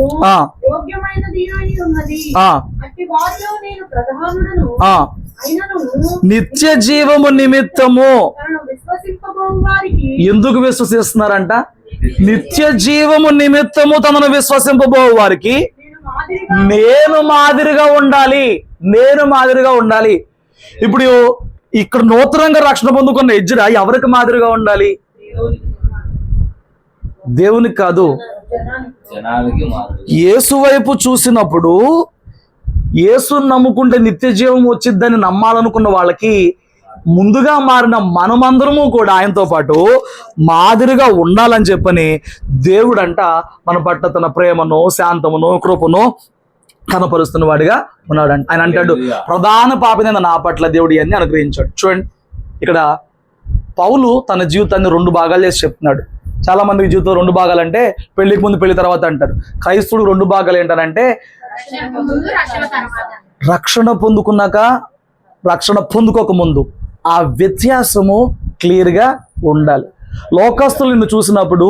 యోగ్యమైనది అయి ఉన్నది. అట్టి వారిలో నేను ప్రధానుడను అయినను నిత్య జీవము నిమిత్తము తనను విశ్వసింపబోవు వారికి. ఎందుకు విశ్వసిస్తున్నారంట? నిత్య జీవము నిమిత్తము తనను విశ్వసింపబోవు వారికి నేను మాదిరిగా ఉండాలి, నేను మాదిరిగా ఉండాలి. ఇప్పుడు ఇక్కడ నూతనంగా రక్షణ పొందుకున్న ఎజ్రా ఎవరికి మాదిరిగా ఉండాలి? దేవునికి కాదు, యేసు వైపు చూసినప్పుడు, యేసుని నమ్ముకుంటే నిత్య జీవం వచ్చిద్దని నమ్మాలనుకున్న వాళ్ళకి ముందుగా మారిన మనమందరము కూడా ఆయనతో పాటు మాదిరిగా ఉండాలని చెప్పని దేవుడంట మన పట్ల తన ప్రేమను, శాంతమును, కృపను కనపరుస్తున్న వాడిగా ఉన్నాడంట. ఆయన అంటాడు, ప్రధాన పాపిన నా పట్ల దేవుడు ఇవన్నీ అనుగ్రహించాడు. చూడండి, ఇక్కడ పౌలు తన జీవితాన్ని 2 భాగాలు చేసి చెప్తున్నాడు. చాలా మందికి జీవితం 2 భాగాలు అంటే పెళ్లికి ముందు, పెళ్లి తర్వాత అంటారు. క్రైస్తవుడు 2 భాగాలు ఏంటంటే, రక్షణ పొందుకున్నాక, రక్షణ పొందుకోక ముందు ఆ వ్యత్యాసము క్లియర్గా ఉండాలి. లోకస్తులు నిన్ను చూసినప్పుడు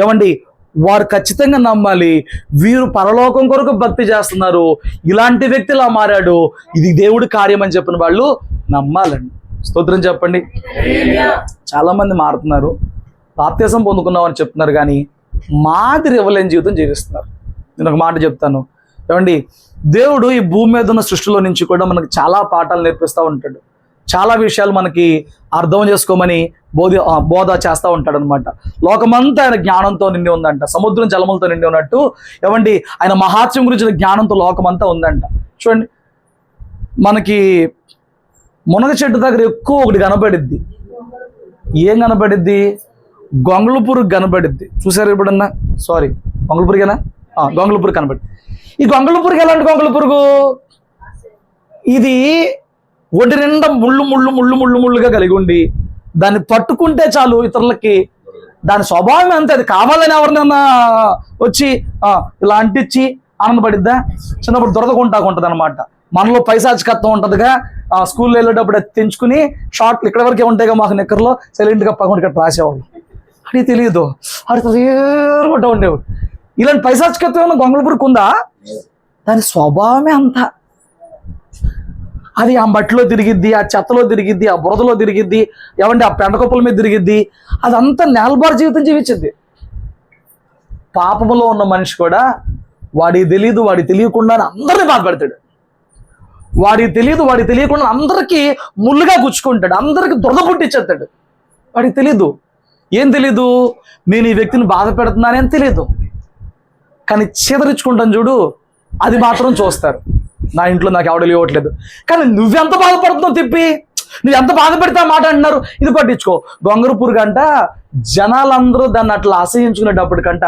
ఏమండి, వారు ఖచ్చితంగా నమ్మాలి, వీరు పరలోకం కొరకు భక్తి చేస్తున్నారు, ఇలాంటి వ్యక్తిలా మారాడు, ఇది దేవుడి కార్యం అని చెప్పిన వాళ్ళు నమ్మాలండి. స్తోత్రం చెప్పండి. చాలా మంది మారుతున్నారు, బాప్తిసం పొందుకున్నామని చెప్తున్నారు, కానీ మాదిరి ఇవ్వలేని జీవితం జీవిస్తున్నారు. నేను ఒక మాట చెప్తాను, ఏమండి, దేవుడు ఈ భూమి మీద ఉన్న సృష్టిలో నుంచి కూడా మనకు చాలా పాఠాలు నేర్పిస్తూ ఉంటాడు. చాలా విషయాలు మనకి అర్థం చేసుకోమని బోధ చేస్తూ ఉంటాడు అనమాట. లోకమంతా ఆయన జ్ఞానంతో నిండి ఉందంట, సముద్రం జలములతో నిండి ఉన్నట్టు ఏమండి ఆయన మహాత్మ్యం గురించిన జ్ఞానంతో లోకమంతా ఉందంట. చూడండి, మనకి మునగ చెట్టు దగ్గర ఎక్కువ ఒకటి కనపడిద్ది. ఏం కనపడిద్ది? గొంగళ పురుగు కనపడిద్ది. చూసారు ఎప్పుడన్నా? సారీ, గొంగళ పురుగేనా? గొంగళ పురుగు కనపడింది. ఈ గొంగళ పురుగు ఎలాంటి గొంగళ పురుగు? ఇది ఒంటి నిండా ముళ్ళు ముళ్ళు ముళ్ళు ముళ్ళు ముళ్ళుగా కలిగి ఉండి దాన్ని పట్టుకుంటే చాలు ఇతరులకి దాని స్వభావం అంతే. అది కావాలని ఎవరినైనా వచ్చి ఇలా అంటించి ఆనందపడిద్దా? చిన్నప్పుడు దొరదకుంటుంది అనమాట. మనలో పైశాచికత్వం ఉంటుందిగా. స్కూల్లో వెళ్ళేటప్పుడు అది తెంచుకుని షార్ట్లు ఇక్కడ వరకే ఉంటాయిగా మాకు నిక్కర్లో సైలెంట్గా పక్కన ఇక్కడ రాసేవాళ్ళు. అది తెలియదు, అది ఏరుకుంటూ ఉండేవాడు. ఇలాంటి పైశాచికత్వం గొంగళ పురుగు ఉందా? దాని స్వభావమే అంతా. అది ఆ మట్టిలో తిరిగిద్ది, ఆ చెత్తలో తిరిగిద్ది, ఆ బురదలో తిరిగిద్ది, ఏమంటే ఆ పెండకొప్పల మీద తిరిగిద్ది. అదంతా నేలబారు జీవితం జీవించింది. పాపములో ఉన్న మనిషి కూడా వాడికి తెలియదు, వాడికి తెలియకుండా అందరినీ బాధపెడతాడు. వాడికి తెలియదు, వాడికి తెలియకుండా అందరికీ ముళ్ళుగా గుచ్చుకుంటాడు, అందరికీ దురద పుట్టించేస్తాడు. వాడికి తెలీదు. ఏం తెలీదు? నేను ఈ వ్యక్తిని బాధ పెడుతున్నానని తెలియదు. కానీ చీదరించుకుంటాను చూడు, అది మాత్రం చూస్తారు. నా ఇంట్లో నాకు ఎవడలు ఇవ్వట్లేదు. కానీ నువ్వెంత బాధపడుతున్నావు తిప్పి, నువ్వు ఎంత బాధ పెడితే ఆ మాట అంటున్నారు. ఇది పట్టించుకో. గొంగర పురుగంట జనాలందరూ దాన్ని అట్లా అసహించుకునేటప్పటికంట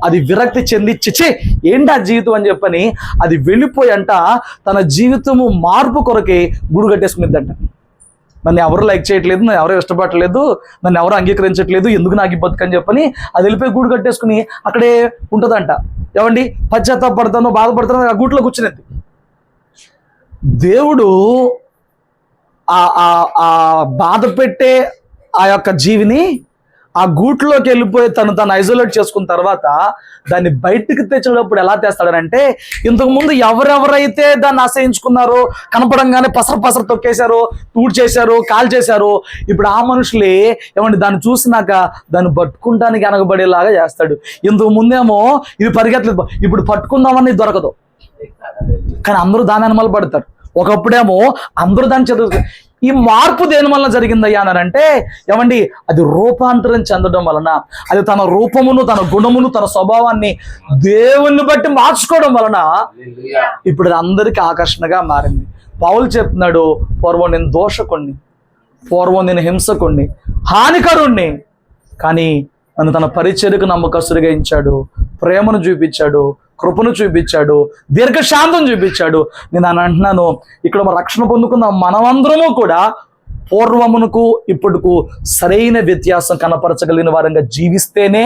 అది విరక్తి చెంది చిచ్చే ఏంటి ఆ జీవితం అని చెప్పని అది వెళ్ళిపోయి అంట తన జీవితము మార్పు కొరకే గుడి కట్టేసుకునిద్దంట. నన్ను ఎవరు లైక్ చేయట్లేదు, నన్ను ఎవరు ఇష్టపడట్లేదు, నన్ను ఎవరు అంగీకరించట్లేదు, ఎందుకు నాకు ఈ బతుకని చెప్పని అది వెళ్ళిపోయి గూడు కట్టేసుకుని అక్కడే ఉంటుందంట. ఏమండి, పశ్చాత్తాపడతానో బాధపడతానో ఆ గూట్లో కూర్చునేది. దేవుడు ఆ బాధ పెట్టే ఆ యొక్క జీవిని ఆ గూట్లోకి వెళ్ళిపోయి తను ఐసోలేట్ చేసుకున్న తర్వాత దాన్ని బయటికి తెచ్చినప్పుడు ఎలా తెస్తాడనంటే, ఇంతకుముందు ఎవరెవరైతే దాన్ని ఆశ్రయించుకున్నారో కనపడంగానే పసర తొక్కేశారో, తూడు చేశారు, కాల్ చేశారు, ఇప్పుడు ఆ మనుషులే ఏమండి దాన్ని చూసినాక దాన్ని పట్టుకుంటానికి వెనకబడేలాగా చేస్తాడు. ఇంతకు ముందేమో ఇది పరిగెత్తలేదు, ఇప్పుడు పట్టుకుందామని దొరకదు, కానీ అందరూ దాని అనుమలు పడతారు. ఒకప్పుడేమో అందరూ దాన్ని చదువు. ఈ మార్పు దేని వలన జరిగిందయ్యా అనంటే, ఏమండి అది రూపాంతరం చెందడం వలన, అది తన రూపమును, తన గుణమును, తన స్వభావాన్ని దేవుణ్ణి బట్టి మార్చుకోవడం వలన ఇప్పుడు అది అందరికీ ఆకర్షణగా మారింది. పౌలు చెప్తున్నాడు, పూర్వం నేను దోషకుణ్ణి, పూర్వం నేను హింసకుణ్ణి, హానికరుణ్ణి, కానీ నన్ను తన పరిచర్యకు నమ్మకస్తుడిగా ఇచ్చాడు, ప్రేమను చూపించాడు, కృపను చూపించాడు, దీర్ఘశాంతం చూపించాడు. నేను అని అంటున్నాను, ఇక్కడ రక్షణ పొందుకున్న మనమందరము కూడా పూర్వమునకు ఇప్పటికు సరైన వ్యత్యాసం కనపరచగలిగిన వారంగా జీవిస్తేనే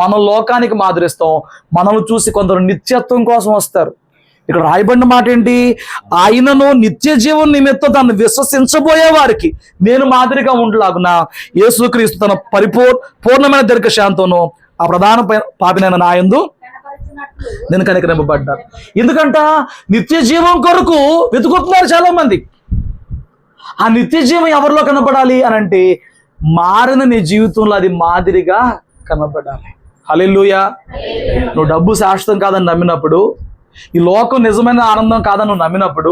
మన లోకానికి మాదిరిస్తాం. మనల్ని చూసి కొందరు నిత్యత్వం కోసం వస్తారు. ఇక్కడ రాయబడిన మాట ఏంటి? ఆయనను నిత్య జీవం నిమిత్తం దాన్ని విశ్వసించబోయే వారికి నేను మాదిరిగా ఉండలాగున యేసుక్రీస్తు తన పూర్ణమైన దీర్ఘశాంతమును ఆ ప్రధాన పాపినైన నా యందు నేను కనికరింపబడ్డాను. ఎందుకంట నిత్య జీవం కొరకు వెతుకుతున్నారు చాలా మంది. ఆ నిత్య జీవం ఎవరిలో కనపడాలి అని అంటే, మారిన నీ జీవితంలో అది మాదిరిగా కనపడాలి. హల్లెలూయా. నువ్వు డబ్బు శాశ్వతం కాదని నమ్మినప్పుడు, ఈ లోకం నిజమైన ఆనందం కాదని నువ్వు నమ్మినప్పుడు,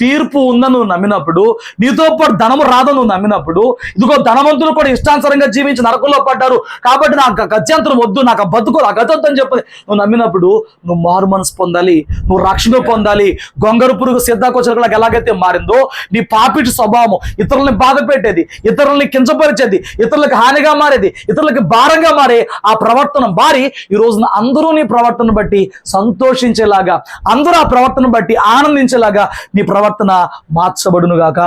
తీర్పు ఉందని నువ్వు నమ్మినప్పుడు, నీతో పాటు ధనము రాదని నువ్వు నమ్మినప్పుడు, ఇదిగో ధనవంతులు కూడా ఇష్టానుసారంగా జీవించి నరకంలో పడ్డారు కాబట్టి నాకు గత్యంతరం వద్దు, నాకు ఆ బతుకు ఆ గతంతో అని చెప్పి నువ్వు నమ్మినప్పుడు నువ్వు మారు మనసు పొందాలి, నువ్వు రక్షణ పొందాలి. గొంగరు పురుగు సిద్ధాకోచలకు ఎలాగైతే మారిందో నీ పాపిటి స్వభావం, ఇతరులని బాధ పెట్టేది, ఇతరులని కించపరిచేది, ఇతరులకు హానిగా మారేది, ఇతరులకు భారంగా మారే ఆ ప్రవర్తన మారి ఈ రోజున అందరూ నీ ప్రవర్తన బట్టి సంతోషించేలాగా, అందరూ ఆ ప్రవర్తన బట్టి ఆనందించేలాగా నీ ప్రవర్తన మార్చబడునుగాక.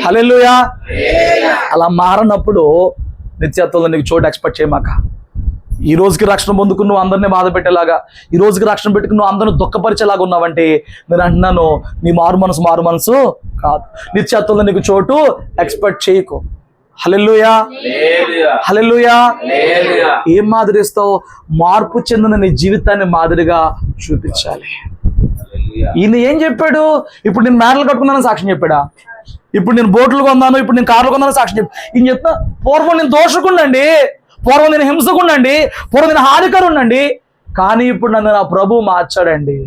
హల్లెలూయా. అలా మారనప్పుడు నిత్యత్వంలో నీకు చోటు ఎక్స్పెక్ట్ చేయమాక. ఈ రోజుకి రక్షణ పొందుకుని నువ్వు అందరినీ బాధ పెట్టేలాగా, ఈ రోజుకి రక్షణ పెట్టుకుని నువ్వు అందరిని దుఃఖపరిచేలాగా ఉన్నావంటే నేను అంటున్నాను, నీ మారు మనసు కాదు. నిత్యత్వంలో నీకు చోటు ఎక్స్పెక్ట్ చేయకు. హల్లెలూయా. హల్లెలూయా. ఏం మాదిరిస్తావు? మార్పు చెందిన నీ జీవితాన్ని మాదిరిగా చూపించాలి. ఈయన ఏం చెప్పాడు? ఇప్పుడు నేను మేడలు కట్టుకున్నానని సాక్ష్యం చెప్పాడా? ఇప్పుడు నేను బోట్లు కొన్నాను, ఇప్పుడు నేను కార్లు కొన్నాను సాక్ష్యం చెప్పాడు. ఈయన చెప్తా, పూర్వం నేను దోషకుండండి, పూర్వం నేను హింసకుండండి, పూర్వం నేను హానికరుండండి, కానీ ఇప్పుడు నన్ను నా ప్రభు మార్చాడండి,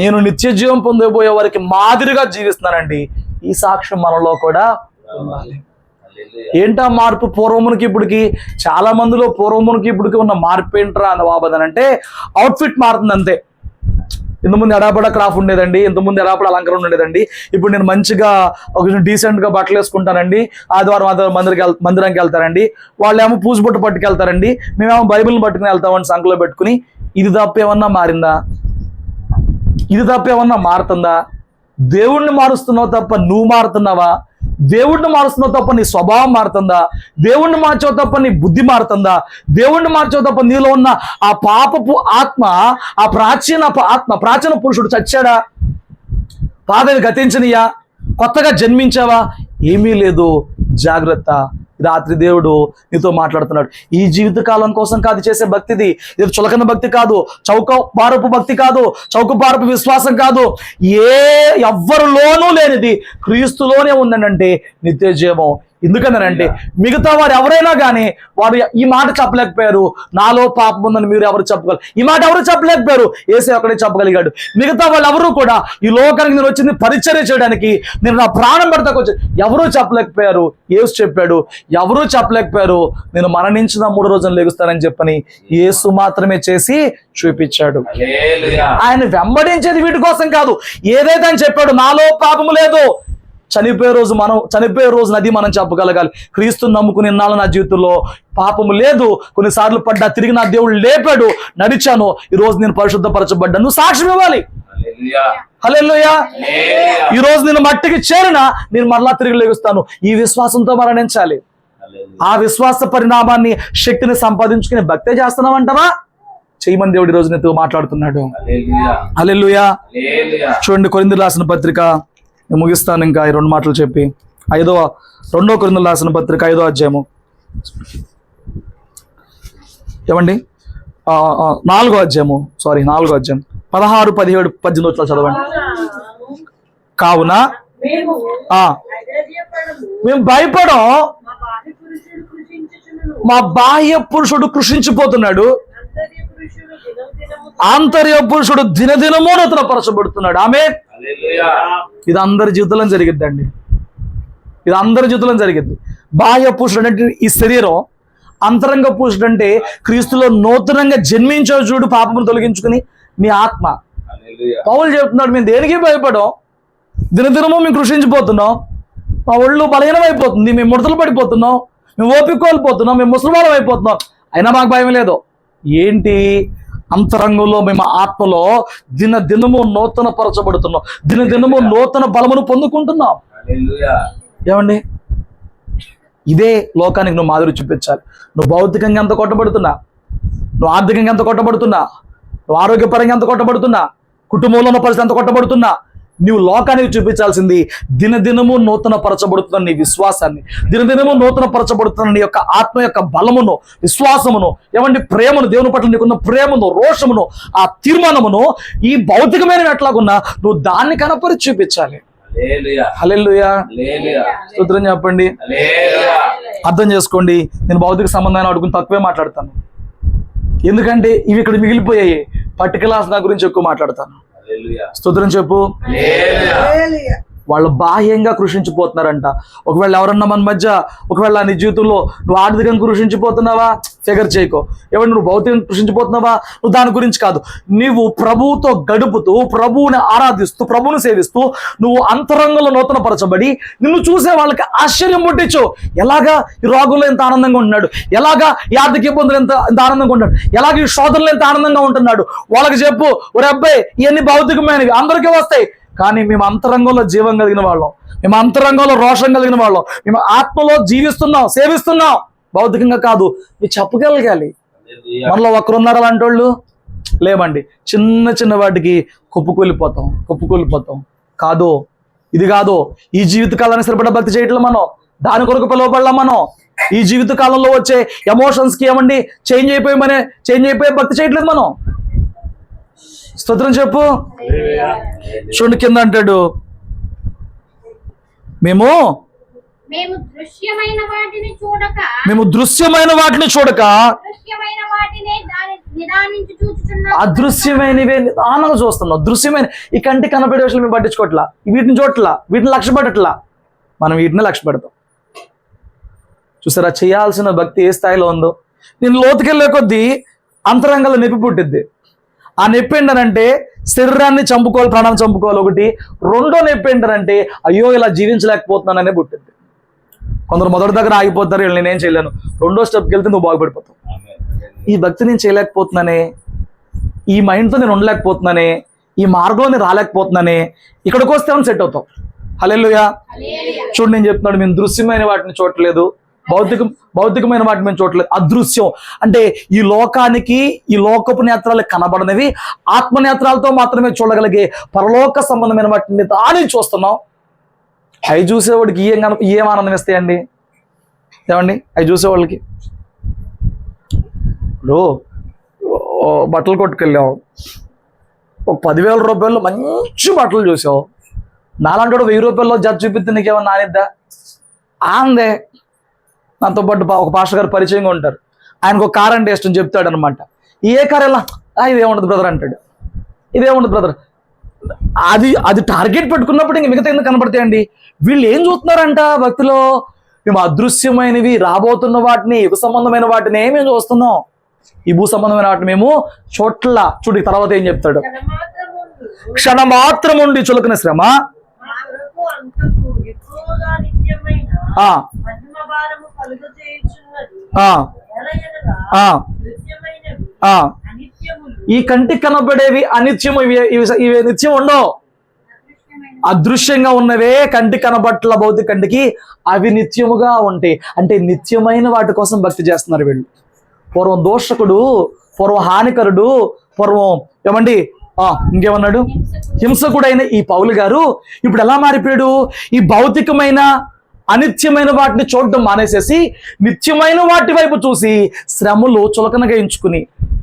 నేను నిత్య జీవం పొందబోయే వారికి మాదిరిగా జీవిస్తున్నానండి. ఈ సాక్ష్యం మనలో కూడా ఉండాలి. ఏంటా మార్పు? పూర్వమునికి ఇప్పటికి చాలా మందిలో పూర్వమునికి ఇప్పటికి ఉన్న మార్పు ఏంట్రా అన్న బాబదని అంటే, అవుట్ఫిట్ మారుతుంది అంతే. ఇంతకుముందు ఎడాపడ క్రాఫ్ ఉండేదండి, ఇంతకుముందు ఎడాపడ అలంకరణ ఉండేదండి. ఇప్పుడు నేను మంచిగా ఒక డీసెంట్గా బట్టలు వేసుకుంటానండి, ఆదివారం మందిరానికి వెళ్తారండి, వాళ్ళేమో పూజ బొట్టు పట్టుకెళ్తారండి, మేమేమో బైబిల్ని పట్టుకుని వెళ్తామని సంకలో పెట్టుకుని. ఇది తప్పేమన్నా మారిందా? ఇది తప్పేమన్నా మారుతుందా? దేవుణ్ణి మారుస్తున్నావు తప్ప నువ్వు మారుతున్నావా? దేవుణ్ణి మారుస్తున్నావు తప్ప నీ స్వభావం మారుతుందా? దేవుణ్ణి మార్చావు తప్ప నీ బుద్ధి మారుతుందా? దేవుణ్ణి మార్చావు తప్ప నీలో ఉన్న ఆ పాపపు ఆత్మ, ఆ ప్రాచీన పురుషుడు చచ్చాడా? పాదవి గతించనియా? కొత్తగా జన్మించావా? ఏమీ లేదు. జాగ్రత్త. రాత్రి దేవుడు నీతో మాట్లాడుతున్నాడు. ఈ జీవితకాలం కోసం కాదు చేసే భక్తిది. ఇది చులకన భక్తి కాదు, చౌకబారపు భక్తి కాదు, చౌకబారపు విశ్వాసం కాదు. ఎవ్వరిలోనూ లేనిది క్రీస్తులోనే ఉందంటే నిత్య జీవం. ఎందుకన్నారంటే మిగతా వారు ఎవరైనా కానీ వారు ఈ మాట చెప్పలేకపోయారు, నాలో పాపం ఉందని మీరు ఎవరు చెప్పగలరు? ఈ మాట ఎవరు చెప్పలేకపోయారు, యేసే ఒక్కడే చెప్పగలిగాడు. మిగతా వాళ్ళు ఎవరు కూడా ఈ లోకానికి నేను వచ్చింది పరిచర్య చేయడానికి, నేను నా ప్రాణం పెడతాకు వచ్చి ఎవరూ చెప్పలేకపోయారు. యేసు చెప్పాడు, ఎవరూ చెప్పలేకపోయారు నేను మరణించిన 3 రోజులు లెగుస్తానని చెప్పని యేసు మాత్రమే చేసి చూపించాడు. ఆయన వెంబడించేది వీటి కోసం కాదు. ఏదైతే అని చెప్పాడు, నాలో పాపము లేదు, చనిపోయే రోజు నది మనం చెప్పగలగాలి. క్రీస్తుని నమ్ముకుని ఇన్నాళ్ళు నా జీవితంలో పాపము లేదు, కొన్నిసార్లు పడ్డా, తిరిగి నా దేవుడు లేపాడు, నడిచాను, ఈ రోజు నేను పరిశుద్ధపరచబడ్డాను. నువ్వు సాక్ష్యం ఇవ్వాలి. హల్లెలూయా. ఈ రోజు నేను మట్టికి చేరినా నేను మరలా తిరిగి లేగుస్తాను. ఈ విశ్వాసంతో మరణించాలి. ఆ విశ్వాస పరిణామాన్ని, శక్తిని సంపాదించుకుని భక్తే చేస్తున్నావంటావా? చేయమని దేవుడు ఈ రోజు నీతో మాట్లాడుతున్నాడు. హల్లెలూయా. చూడండి, కొరింథీయులకు రాసిన పత్రిక, నేను ముగిస్తాను ఇంకా ఈ 2 మాటలు చెప్పి. 2 కొరింథీయులకు రాసిన పత్రిక 5వ అధ్యాయము, ఏమండి 4వ అధ్యాయము 4వ అధ్యాయం 16, 17, 18 చదవండి. కావున మేము భయపడం, మా బాహ్య పురుషుడు కృషించిపోతున్నాడు, ఆంతర్య పురుషుడు దినదినమూ నూతన పరచబడుతున్నాడు. ఆమేన్. ఇది అందరి జీవితంలో జరిగిద్దండి. ఇది అందరి జీవితంలో జరిగిద్ది. బాహ్య పురుషుడు అంటే ఈ శరీరం, అంతరంగ పురుషుడు అంటే క్రీస్తులో నూతనంగా జన్మించావు చూడు, పాపమును తొలగించుకుని నీ ఆత్మ. పౌలు చెప్తున్నాడు, మేము దేనికి భయపడం, దినదినము మేము కృషించిపోతున్నాం, మా ఒళ్ళు బలహీనం అయిపోతుంది, మేము ముడతలు పడిపోతున్నాం, మేము ఓపిక కోల్పోతున్నాం, మేము ముసలివాళ్ళం అయిపోతున్నాం, అయినా మాకు భయం లేదు. ఏంటి? అంతరంగంలో మేము ఆత్మలో దినదినము నూతన పరచబడుతున్నాం, దినదినము నూతన బలమును పొందుకుంటున్నాం. ఏమండి? ఇదే లోకానికి నువ్వు మాదిరి చూపించాలి. నువ్వు భౌతికంగా ఎంత కొట్టబడుతున్నా, నువ్వు ఆర్థికంగా ఎంత కొట్టబడుతున్నా, నువ్వు ఆరోగ్యపరంగా ఎంత కొట్టబడుతున్నా, కుటుంబంలో ఉన్న పరిస్థితి ఎంత కొట్టబడుతున్నా, నువ్వు లోకానికి చూపించాల్సింది దినదినము నూతన పరచబడుతున్న నీ విశ్వాసాన్ని, దినదినము నూతన పరచబడుతున్న నీ యొక్క ఆత్మ యొక్క బలమును, విశ్వాసమును, ఏమంటే ప్రేమను, దేవుని పట్ల నీకున్న ప్రేమను, రోషమును, ఆ తీర్మానమును ఈ భౌతికమైన ఎట్లాగున్నా నువ్వు దాన్ని కనపరిచి చూపించాలి. హల్లెలూయా. స్తోత్రం చెప్పండి. అర్థం చేసుకోండి, నేను భౌతిక సంబంధాన్ని అడుగుని తక్కువే మాట్లాడతాను, ఎందుకంటే ఇవి ఇక్కడ మిగిలిపోయాయి. పర్టికులర్స్ నా గురించి ఎక్కువ మాట్లాడతాను. స్తోత్రం చెప్పు. వాళ్ళు బాహ్యంగా కృషించిపోతున్నారంట. ఒకవేళ ఎవరన్నా మన మధ్య, ఒకవేళ నీ జీవితంలో నువ్వు ఆర్థికంగా కృషించిపోతున్నావా, ఫిగర్ చేయకో. ఏమంటే నువ్వు భౌతికంగా కృషించిపోతున్నావా, నువ్వు దాని గురించి కాదు. నువ్వు ప్రభువుతో గడుపుతూ, ప్రభువుని ఆరాధిస్తూ, ప్రభువుని సేవిస్తూ, నువ్వు అంతరంగంలో నూతన పరచబడి నిన్ను చూసే వాళ్ళకి ఆశ్చర్యం పుట్టించు. ఎలాగా ఈ రోగుల్లో ఎంత ఆనందంగా ఉంటున్నాడు, ఎలాగా ఈ ఆర్థిక ఇబ్బందులు ఎంత ఆనందంగా ఉంటున్నాడు, ఎలాగ ఈ శోధనలు ఎంత ఆనందంగా ఉంటున్నాడు. వాళ్ళకి చెప్పు, ఒరే అబ్బాయి ఇవన్నీ భౌతికమైనవి, అందరికీ వస్తాయి, కానీ మేము అంతరంగంలో జీవం కలిగిన వాళ్ళం, మేము అంతరంగంలో రోషం కలిగిన వాళ్ళం, మేము ఆత్మలో జీవిస్తున్నాం, సేవిస్తున్నాం, భౌతికంగా కాదు. మీరు చెప్పగలగాలి. మనలో ఒకరున్నారు అలాంటి వాళ్ళు? లేవండి. చిన్న చిన్న వాటికి కుప్పుకూలిపోతాం. కాదు, ఇది కాదు. ఈ జీవిత కాలాన్ని సరిపడా భక్తి చేయట్లేదు మనం, దాని కొరకు పిలువబడలా మనం. ఈ జీవిత కాలంలో వచ్చే ఎమోషన్స్కి ఏమండి చేంజ్ అయిపోయి భక్తి చేయట్లేదు మనం. స్తోత్రం చెప్పు. చూడండి, కింద అంటాడు, మేము దృశ్యమైన వాటిని చూడక అదృశ్యమైనవే నిదానంగా చూస్తున్నాం. దృశ్యమైన ఈ కంటి కనపడే విషయాలు మేము పట్టించుకోవట్లా, వీటిని చూడట్లా, వీటిని లక్ష్య పెట్టట్లా, మనం వీటిని లక్ష్య పెడతాం. చూసారా, చేయాల్సిన భక్తి ఏ స్థాయిలో ఉందో. నేను లోతుకెళ్ళే కొద్దీ అంతరంగంలో నొప్పి పుట్టిద్ది. ఆ నొప్పి ఏంటనంటే శరీరాన్ని చంపుకోవాలి, ప్రాణం చంపుకోవాలి ఒకటి. రెండో నొప్పి ఏంటనంటే అయ్యో ఇలా జీవించలేకపోతున్నాననే పుట్టింది. కొందరు మొదటి దగ్గర ఆగిపోతారు, నేనేం చేయలేను. రెండో స్టెప్కి వెళ్తే నువ్వు బాగుపడిపోతావు. ఈ భక్తి నేను చేయలేకపోతున్నానే, ఈ మైండ్తో నేను ఉండలేకపోతున్నానే, ఈ మార్గంలో నేను రాలేకపోతున్నానే, ఇక్కడికి వస్తే ఏమైనా సెట్ అవుతావు. హల్లెలూయా. చూడు, నేను చెప్తున్నాడు, మేము దృశ్యమైన వాటిని చూడట్లేదు, భౌతికమైన వాటి మేము చూడలేదు. అదృశ్యం అంటే ఈ లోకానికి, ఈ లోకపు నేత్రాలకు కనబడనివి ఆత్మనేత్రాలతో మాత్రమే చూడగలిగే పరలోక సంబంధమైన వాటిని దాని చూస్తున్నాం. అవి చూసేవాడికి ఏం ఆనందం ఇస్తాయండి? ఏమండి అవి చూసేవాళ్ళకి. ఇప్పుడు బట్టలు కొట్టుకెళ్ళావు, ఒక 10,000 రూపాయలు మంచి బట్టలు చూసావు, నాలంటే 1000 రూపాయల్లో జత చూపిస్తే నీకేమన్నా నానిద్దా? ఆందే. నాతో పాటు ఒక పాస్టర్ గారు పరిచయంగా ఉంటారు. ఆయనకు ఒక కార్ అంటే ఇష్టం, చెప్తాడు అనమాట. ఏ కార్ ఎలా? ఇదేముండదు బ్రదర్ అంటాడు. ఇదేముండదు బ్రదర్. అది టార్గెట్ పెట్టుకున్నప్పుడు ఇంక మిగతా ఎందుకు కనపడతాయండి? వీళ్ళు ఏం చూస్తున్నారంట భక్తిలో? మేము అదృశ్యమైనవి, రాబోతున్న వాటిని, యుగ సంబంధమైన వాటిని మేము చూస్తున్నాం. ఈ భూ సంబంధమైన వాటిని మేము చోట్ల చూడు. తర్వాత ఏం చెప్తాడు? క్షణమాత్రం ఉండి చులకన శ్రమ ఈ కంటికి కనబడేవి అనిత్యము, ఇవి నిత్యం ఉండవు. అదృశ్యంగా ఉన్నవే కంటికి కనబట్ల భౌతిక కంటికి అవి నిత్యముగా ఉంటాయి. అంటే నిత్యమైన వాటి కోసం భక్తి చేస్తున్నారు వీళ్ళు. పూర్వం దోషకుడు, పూర్వం హానికరుడు, పూర్వం ఏమండి ఇంకేమన్నాడు, హింసకుడైన ఈ పౌలు గారు ఇప్పుడు ఎలా మారిపోయాడు? ఈ భౌతికమైన అనిత్యమైన వాటిని చూడడం మానేసేసి నిత్యమైన వాటి వైపు చూసి శ్రమలు చులకనగా ఎంచుకుని,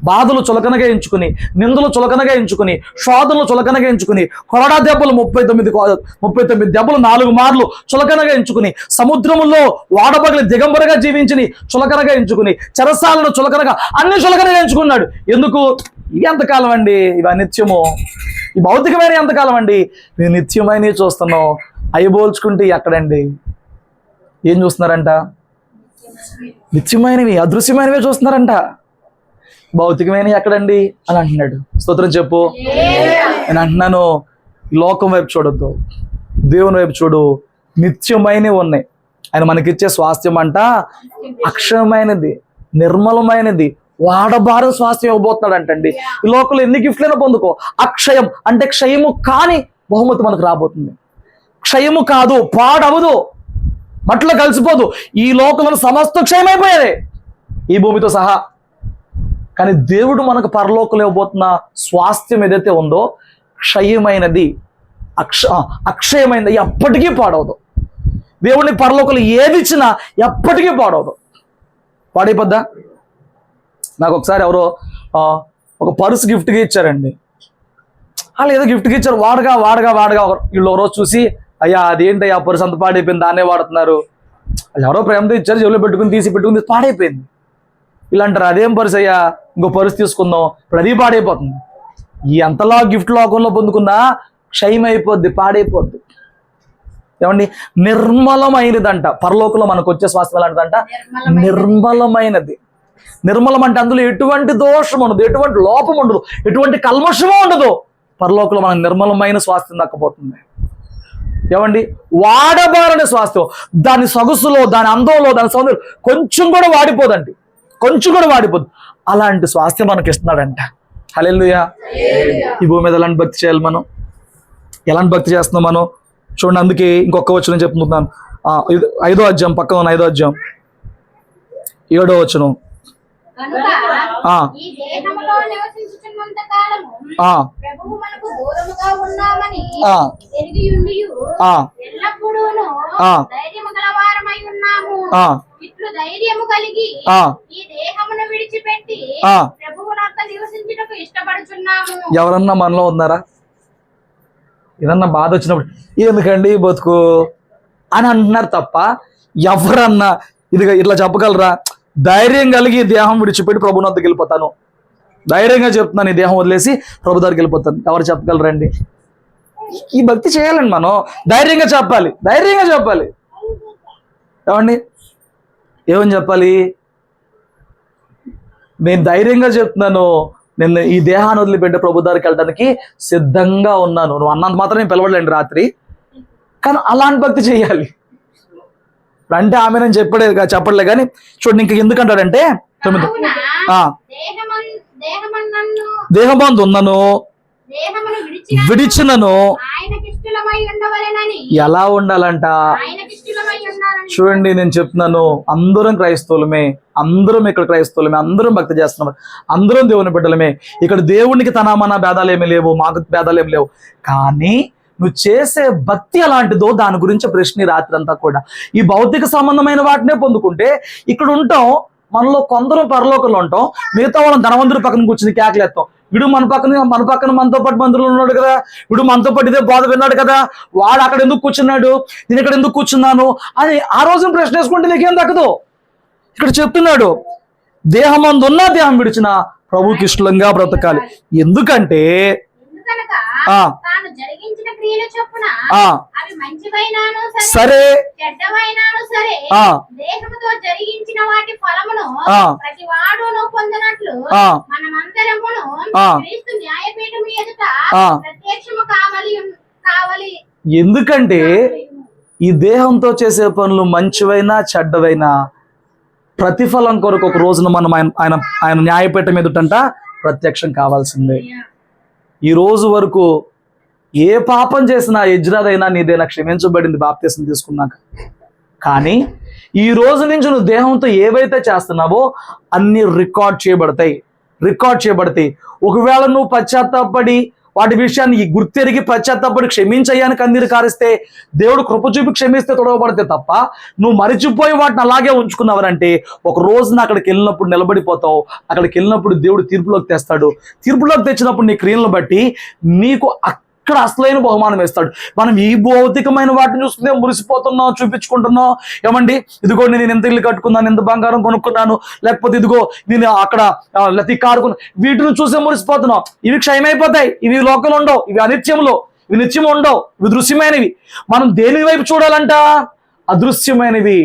బాధలు చులకనగా ఎంచుకుని, నిందలు చులకనగా ఎంచుకుని, శోధనలు చులకనగా ఎంచుకుని, కొరడా దెబ్బలు 39 దెబ్బలు 4 మార్లు చులకనగా ఎంచుకుని, సముద్రములో వాడబగలి దిగంబరగా జీవించి చులకనగా ఎంచుకుని, చెరసాలను చులకనగా అన్ని చులకనగా ఎంచుకున్నాడు. ఎందుకు? ఇవి ఎంతకాలం అండి? ఇవి అనిత్యము. ఈ భౌతికమైన ఎంతకాలం అండి? మేము నిత్యమైనవి చూస్తున్నాం. అవి పోల్చుకుంటే ఎక్కడండి? ఏం చూస్తున్నారంట? నిత్యమైనవి, అదృశ్యమైనవే చూస్తున్నారంట. భౌతికమైనవి ఎక్కడండి అని అంటున్నాడు. స్తోత్రం చెప్పు. నేను అంటున్నాను, లోకం వైపు చూడొద్దు, దేవుని వైపు చూడు. నిత్యమైనవి ఉన్నాయి. ఆయన మనకిచ్చే స్వాస్థ్యం అంట అక్షయమైనది, నిర్మలమైనది, వాడబారు స్వాస్థ్యం ఇవ్వబోతున్నాడు అంటండి. ఈ లోకంలో ఎన్ని గిఫ్ట్లైనా పొందుకో, అక్షయం అంటే క్షయము కాని బహుమతి మనకు రాబోతుంది. క్షయము కాదు, పాడవదు, మట్లో కలిసిపోదు. ఈ లోకంలో సమస్త క్షయమైపోయేదే, ఈ భూమితో సహా. కానీ దేవుడు మనకు పరలోకంలో ఇవ్వబోతున్న స్వాస్థ్యం ఏదైతే ఉందో క్షయమైనది, అక్షయమైనది, ఎప్పటికీ పాడవదు. దేవుడిని పరలోకంలో ఏది ఇచ్చినా ఎప్పటికీ పాడవదు. పాడైపోద్దా? నాకు ఒకసారి ఎవరో ఒక పర్సు గిఫ్ట్గా ఇచ్చారండి. వాళ్ళు ఏదో గిఫ్ట్గా ఇచ్చారు, వాడగా వీళ్ళు రోజు చూసి, అయ్యా అదేంటయ్యా పర్సు అంత పాడైపోయింది, దాన్నే వాడుతున్నారు. ఎవరో ప్రేమతో ఇచ్చారు, జేబులో పెట్టుకుని పాడైపోయింది. ఇలా అంటారు, అదేం పర్సు అయ్యా, ఇంకో పర్సు తీసుకుందాం, ఇప్పుడు అది పాడైపోతుంది. ఎంతలా గిఫ్ట్ లోకంలో పొందుకున్నా క్షయమైపోద్ది, పాడైపోద్ది. ఏమండి? నిర్మలమైనదంట పరలోకంలో మనకు వచ్చే స్వాస్థ్యం ఎలాంటిదంట? నిర్మలమైనది. నిర్మలం అంటే అందులో ఎటువంటి దోషం ఉండదు, ఎటువంటి లోపం ఉండదు, ఎటువంటి కల్మషము ఉండదు. పరలోకంలో మనకు నిర్మలమైన స్వాస్థ్యం దక్కపోతుంది. ఏమండి? వాడబారని స్వాస్థ్యం, దాని సొగసులో, దాని అందంలో, దాని సౌందర్యం కొంచెం కూడా వాడిపోదండి, కొంచెం కూడా వాడిపోదు. అలాంటి స్వాస్థ్యం మనకి ఇస్తున్నాడంట. హల్లెలూయా. ఈ భూమి మీద ఎలాంటి భక్తి చేయాలి మనం? ఎలాంటి భక్తి చేస్తున్నాం మనం? చూడండి, అందుకే ఇంకొక వచనం చెప్తున్నాను. 5వ అధ్యాయం, పక్కన ఉన్న 5వ అధ్యాయం 7వ వచనం. ఈ దేహములో నివసించుచున్నంత కాలము ప్రభువు మనకు దూరముగా ఉన్నామని ఎరిగియుండియు ఎల్లప్పుడూను ధైర్యము గలవారమై ఉన్నాము. ఇట్లు ధైర్యము కలిగి ఈ దేహమును విడిచిపెట్టి ప్రభువునొద్ద నివసించుటకు ఇష్టపడుచున్నాము. ఎవరన్నా మనలో ఉన్నారా? ఏదన్నా బాధ వచ్చినప్పుడు ఎందుకండి బతుకు అని అంటున్నారు తప్ప ఎవరన్నా ఇట్లా చెప్పగలరా? ధైర్యం కలిగి దేహం విడిచిపెట్టి ప్రభుని వద్దకు వెళ్ళిపోతాను, ధైర్యంగా చెప్తున్నాను, ఈ దేహం వదిలేసి ప్రభు దగ్గరికి వెళ్ళిపోతాను, ఎవరు చెప్పగలరండి? ఈ భక్తి చేయాలండి మనం. ధైర్యంగా చెప్పాలి, ధైర్యంగా చెప్పాలి. ఏమండి? ఏమని చెప్పాలి? నేను ధైర్యంగా చెప్తున్నాను, నేను ఈ దేహాన్ని వదిలిపెట్టే ప్రభు దగ్గరికి వెళ్ళడానికి సిద్ధంగా ఉన్నాను. నువ్వు అన్నంత మాత్రం నేను పిలవలేండి రాత్రి, కానీ అలాంటి భక్తి చేయాలి. అంటే ఆమె నేను చెప్పలే కానీ చూడండి, ఇంక ఎందుకంటాడంటే 9 దేహబంధు ఉన్నను విడిచినను ఎలా ఉండాలంట? చూడండి, నేను చెప్తున్నాను, అందరం క్రైస్తవులమే, అందరం ఇక్కడ క్రైస్తవులమే, అందరం భక్తి చేస్తున్నాం, అందరం దేవుని బిడ్డలమే. ఇక్కడ దేవునికి తన మన భేదాలు ఏమీ లేవు, మాకు భేదాలు ఏమి లేవు. కానీ నువ్వు చేసే భక్తి ఎలాంటిదో దాని గురించి ప్రశ్న ఈ రాత్రి అంతా కూడా. ఈ భౌతిక సంబంధమైన వాటినే పొందుకుంటే ఇక్కడ ఉంటాం, మనలో కొందరు పరలోకంలో ఉంటాం, మిగతా వాళ్ళని ధనవంతుడి పక్కన కూర్చుని కేకలేస్తాం. వీడు మన పక్కన మనతో పాటు మందిరంలో ఉన్నాడు కదా, వీడు మనతో పాటు ఇదే బోధ విన్నాడు కదా, వాడు అక్కడ ఎందుకు కూర్చున్నాడు, నేను ఇక్కడ ఎందుకు కూర్చున్నాను అని ఆ రోజున ప్రశ్న వేసుకుంటే నీకేం దక్కదు. ఇక్కడ చెప్తున్నాడు, దేహం అందున్నా దేహం విడిచిన ప్రభుకి ఇష్టంగా బ్రతకాలి. ఎందుకంటే ఎందుకనగా ఆ తాను జరిగించిన క్రియల చొప్పున ఆ అవి మంచివైనాను సరే చెడ్డవైనాను సరే ఆ దేహముతో జరిగించిన వాటి ఫలమును ఆ ప్రతి వాడును పొందినట్లు ఆ మనమందరమును ఆ క్రీస్తు న్యాయపీఠం ఎదుట ఆ ప్రత్యక్షము కావాలి. ఎందుకంటే ఈ దేహంతో చేసే పనులు మంచివైనా చెడ్డవైనా ప్రతిఫలం కొరకు ఒక రోజున మనం ఆయన న్యాయపీఠం ఎదుటంట ప్రత్యక్షం కావాల్సిందే. ఈ రోజు వరకు ఏ పాపం చేసినా ఎజ్రాదైనా నీదైనా క్షమించబడింది బాప్తీసం తీసుకున్నాక. కానీ ఈ రోజు నుంచి నువ్వు దేహంతో ఏవైతే చేస్తున్నావో అన్ని రికార్డ్ చేయబడతాయి. ఒకవేళ నువ్వు పశ్చాత్తాపడి వాటి విషయాన్ని గుర్తెరిగి పశ్చాత్తాపడి క్షమించయ్యాని కన్నీరు కారిస్తే దేవుడు కృప చూపి క్షమిస్తే తొడవబడితే తప్ప నువ్వు మరిచిపోయి వాటిని అలాగే ఉంచుకున్నావనంటే ఒక రోజున అక్కడికి వెళ్ళినప్పుడు నిలబడిపోతావు. అక్కడికి వెళ్ళినప్పుడు దేవుడు తీర్పులోకి తెస్తాడు. తీర్పులోకి తెచ్చినప్పుడు నీ క్రియలను బట్టి నీకు అక్కడ అసలైన బహుమానం వేస్తాడు. మనం ఈ భౌతికమైన వాటిని చూస్తుంటే మురిసిపోతున్నాం, చూపించుకుంటున్నాం. ఏమండి, ఇదిగో నేను ఎంత ఇల్లు కట్టుకున్నాను, ఎంత బంగారం కొనుక్కున్నాను, లేకపోతే ఇదిగో నేను అక్కడ లతి కారుకున్నాను, వీటిని చూసే మురిసిపోతున్నాం. ఇవి క్షయమైపోతాయి, ఇవి లోకంలో ఉండవు, ఇవి అనిత్యములో, ఇవి నిత్యం ఉండవు, ఇవి దృశ్యమైనవి. మనం దేని వైపు చూడాలంట? అదృశ్యమైనవి.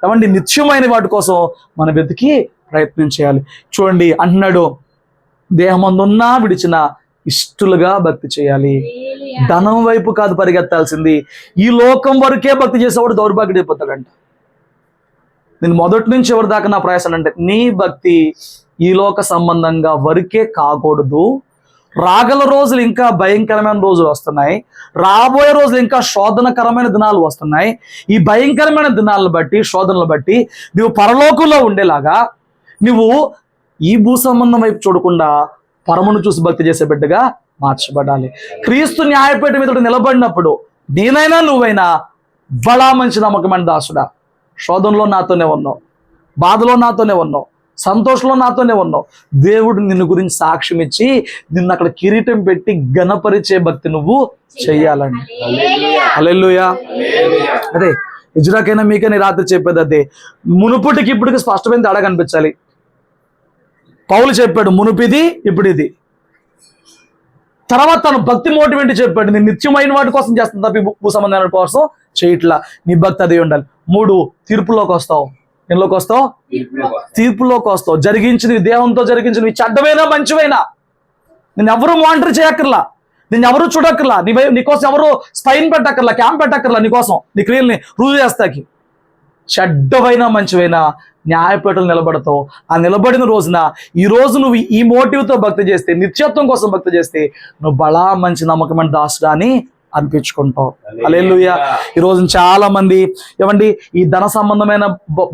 ఏమండి, నిత్యమైన వాటి కోసం మనం వెతికి ప్రయత్నం చేయాలి. చూడండి అంటున్నాడు, దేహమందున్నా విడిచిన ఇష్టలుగా భక్తి చేయాలి. ధనం వైపు కాదు పరిగెత్తాల్సింది. ఈ లోకం వరకే భక్తి చేసేవాడు దౌర్భాగ్యుడైపోతాడంట. నేను మొదటి నుంచి ఎవరి దాకా నా ప్రయాసం అంటే నీ భక్తి ఈ లోక సంబంధంగా వరకే కాకూడదు. రాగల రోజులు ఇంకా భయంకరమైన రోజులు వస్తున్నాయి. రాబోయే రోజులు ఇంకా శోధనకరమైన దినాలు వస్తున్నాయి. ఈ భయంకరమైన దినాలను బట్టి, శోధనలు బట్టి నువ్వు పరలోకంలో ఉండేలాగా నువ్వు ఈ భూ సంబంధం వైపు చూడకుండా పరమును చూసి భక్తి చేసే బిడ్డగా మార్చబడాలి. క్రీస్తు న్యాయపీఠం మీద నిలబడినప్పుడు నేనైనా నువ్వైనా బడా మంచి నమ్మకమైన దాసుడా, శోధనలో నాతోనే ఉన్నావు, బాధలో నాతోనే ఉన్నావు, సంతోషంలో నాతోనే ఉన్నావు. దేవుడు నిన్ను గురించి సాక్ష్యం ఇచ్చి నిన్ను అక్కడ కిరీటం పెట్టి ఘనపరిచే భక్తి నువ్వు చెయ్యాలండి. హల్లెలూయా. అదే ఇజ్రాకైనా మీకైనా రాత్రి చెప్పేది అదే. మునుపుటికి ఇప్పటికి స్పష్టమైన తేడా కనిపించాలి. పౌలు చెప్పాడు మునుపిది ఇప్పుడు ఇది. తర్వాత తను భక్తి మోటివేట్ చెప్పాడు, నేను నిత్యమైన వాటి కోసం చేస్తాను తప్ప భూ సంబంధమైన కోసం చేయట్లా. నీ భక్తి అదే ఉండాలి. 3 తీర్పులోకి వస్తావు. ఎందులోకి వస్తావు? తీర్పులోకి వస్తావు. జరిగించింది దేహంతో జరిగించినవి చెడ్డమైనా మంచివైనా నేను ఎవరు మానిటర్ చేయక్కర్లా, నేను ఎవరు చూడక్కర్లా, నీకోసం ఎవరు స్పైన్ పెట్టక్కర్లా, క్యాంప్ పెట్టక్కర్లా, నీకోసం నీ క్రియల్ని రుజువు చేస్తాకి. చెడ్డవైనా మంచివైనా న్యాయపీఠలు నిలబడతావు. ఆ నిలబడిన రోజున ఈ రోజు నువ్వు ఈ మోటివ్తో భక్తి చేస్తే, నిత్యత్వం కోసం భక్తి చేస్తే నువ్వు బలా మంచి నమ్మకమైన దాసుడా అని అనిపించుకుంటావు. హల్లెలూయా. ఈ రోజు చాలా మంది ఏమండి ఈ ధన సంబంధమైన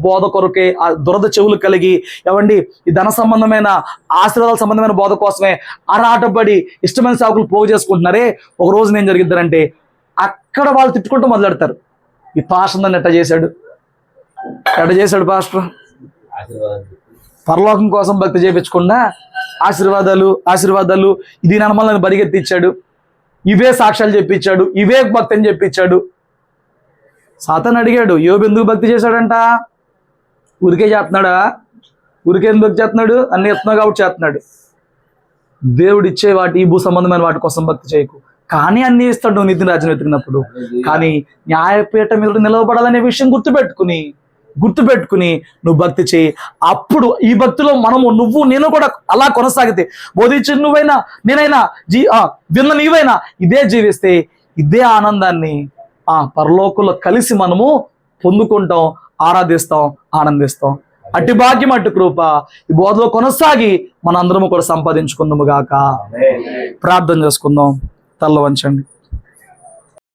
బోధ కొరకే ఆ దురద చెవులు కలిగి ఏమండి ఈ ధన సంబంధమైన ఆశీర్వాదాల సంబంధమైన బోధ కోసమే ఆరాటపడి ఇష్టమైన సాకులు పోగు చేసుకుంటున్నారే. ఒక రోజు ఏం జరిగిద్దారంటే అక్కడ వాళ్ళు తిట్టుకుంటూ మొదలెడతారు, ఈ పాస్టర్ నన్ను ఎట్ట చేశాడు పాస్టర్, పరలోకం కోసం భక్తి చేయించకుండా ఆశీర్వాదాలు ఇది నమ్మల్ని బరిగెత్తిచ్చాడు, ఇవే సాక్ష్యాలు చెప్పించాడు, ఇవే భక్తి అని చెప్పించాడు. సాతాను అడిగాడు, యోబు ఎందుకు భక్తి చేశాడంట? ఊరికే చేస్తున్నాడా? ఊరికే ఎందుకు భక్తి చేస్తున్నాడు? అన్ని ఎత్తున్నావు కాబట్టి చేస్తున్నాడు. దేవుడు ఇచ్చే వాటి ఈ భూ సంబంధమైన వాటి కోసం భక్తి చేయకు, కానీ అన్ని ఇస్తాడు నువ్వు నీతిని రాజ్యం వెతికినప్పుడు. కానీ న్యాయపీఠం మీద నిలవబడాలనే విషయం గుర్తుపెట్టుకుని నువ్వు భక్తి చేయి. అప్పుడు ఈ భక్తిలో నువ్వు నేను కూడా అలా కొనసాగితే, బోధించిన నువ్వైనా నేనైనా విన్న నీవైనా ఇదే జీవిస్తే ఇదే ఆనందాన్ని పరలోకంలో కలిసి మనము పొందుకుంటాం, ఆరాధిస్తాం, ఆనందిస్తాం. అట్టి భాగ్యం, అట్టి కృప ఈ బోధలో కొనసాగి మనందరము కూడా సంపాదించుకుందాము గాక. ప్రార్థన చేసుకుందాం. తల్ల వంచండి.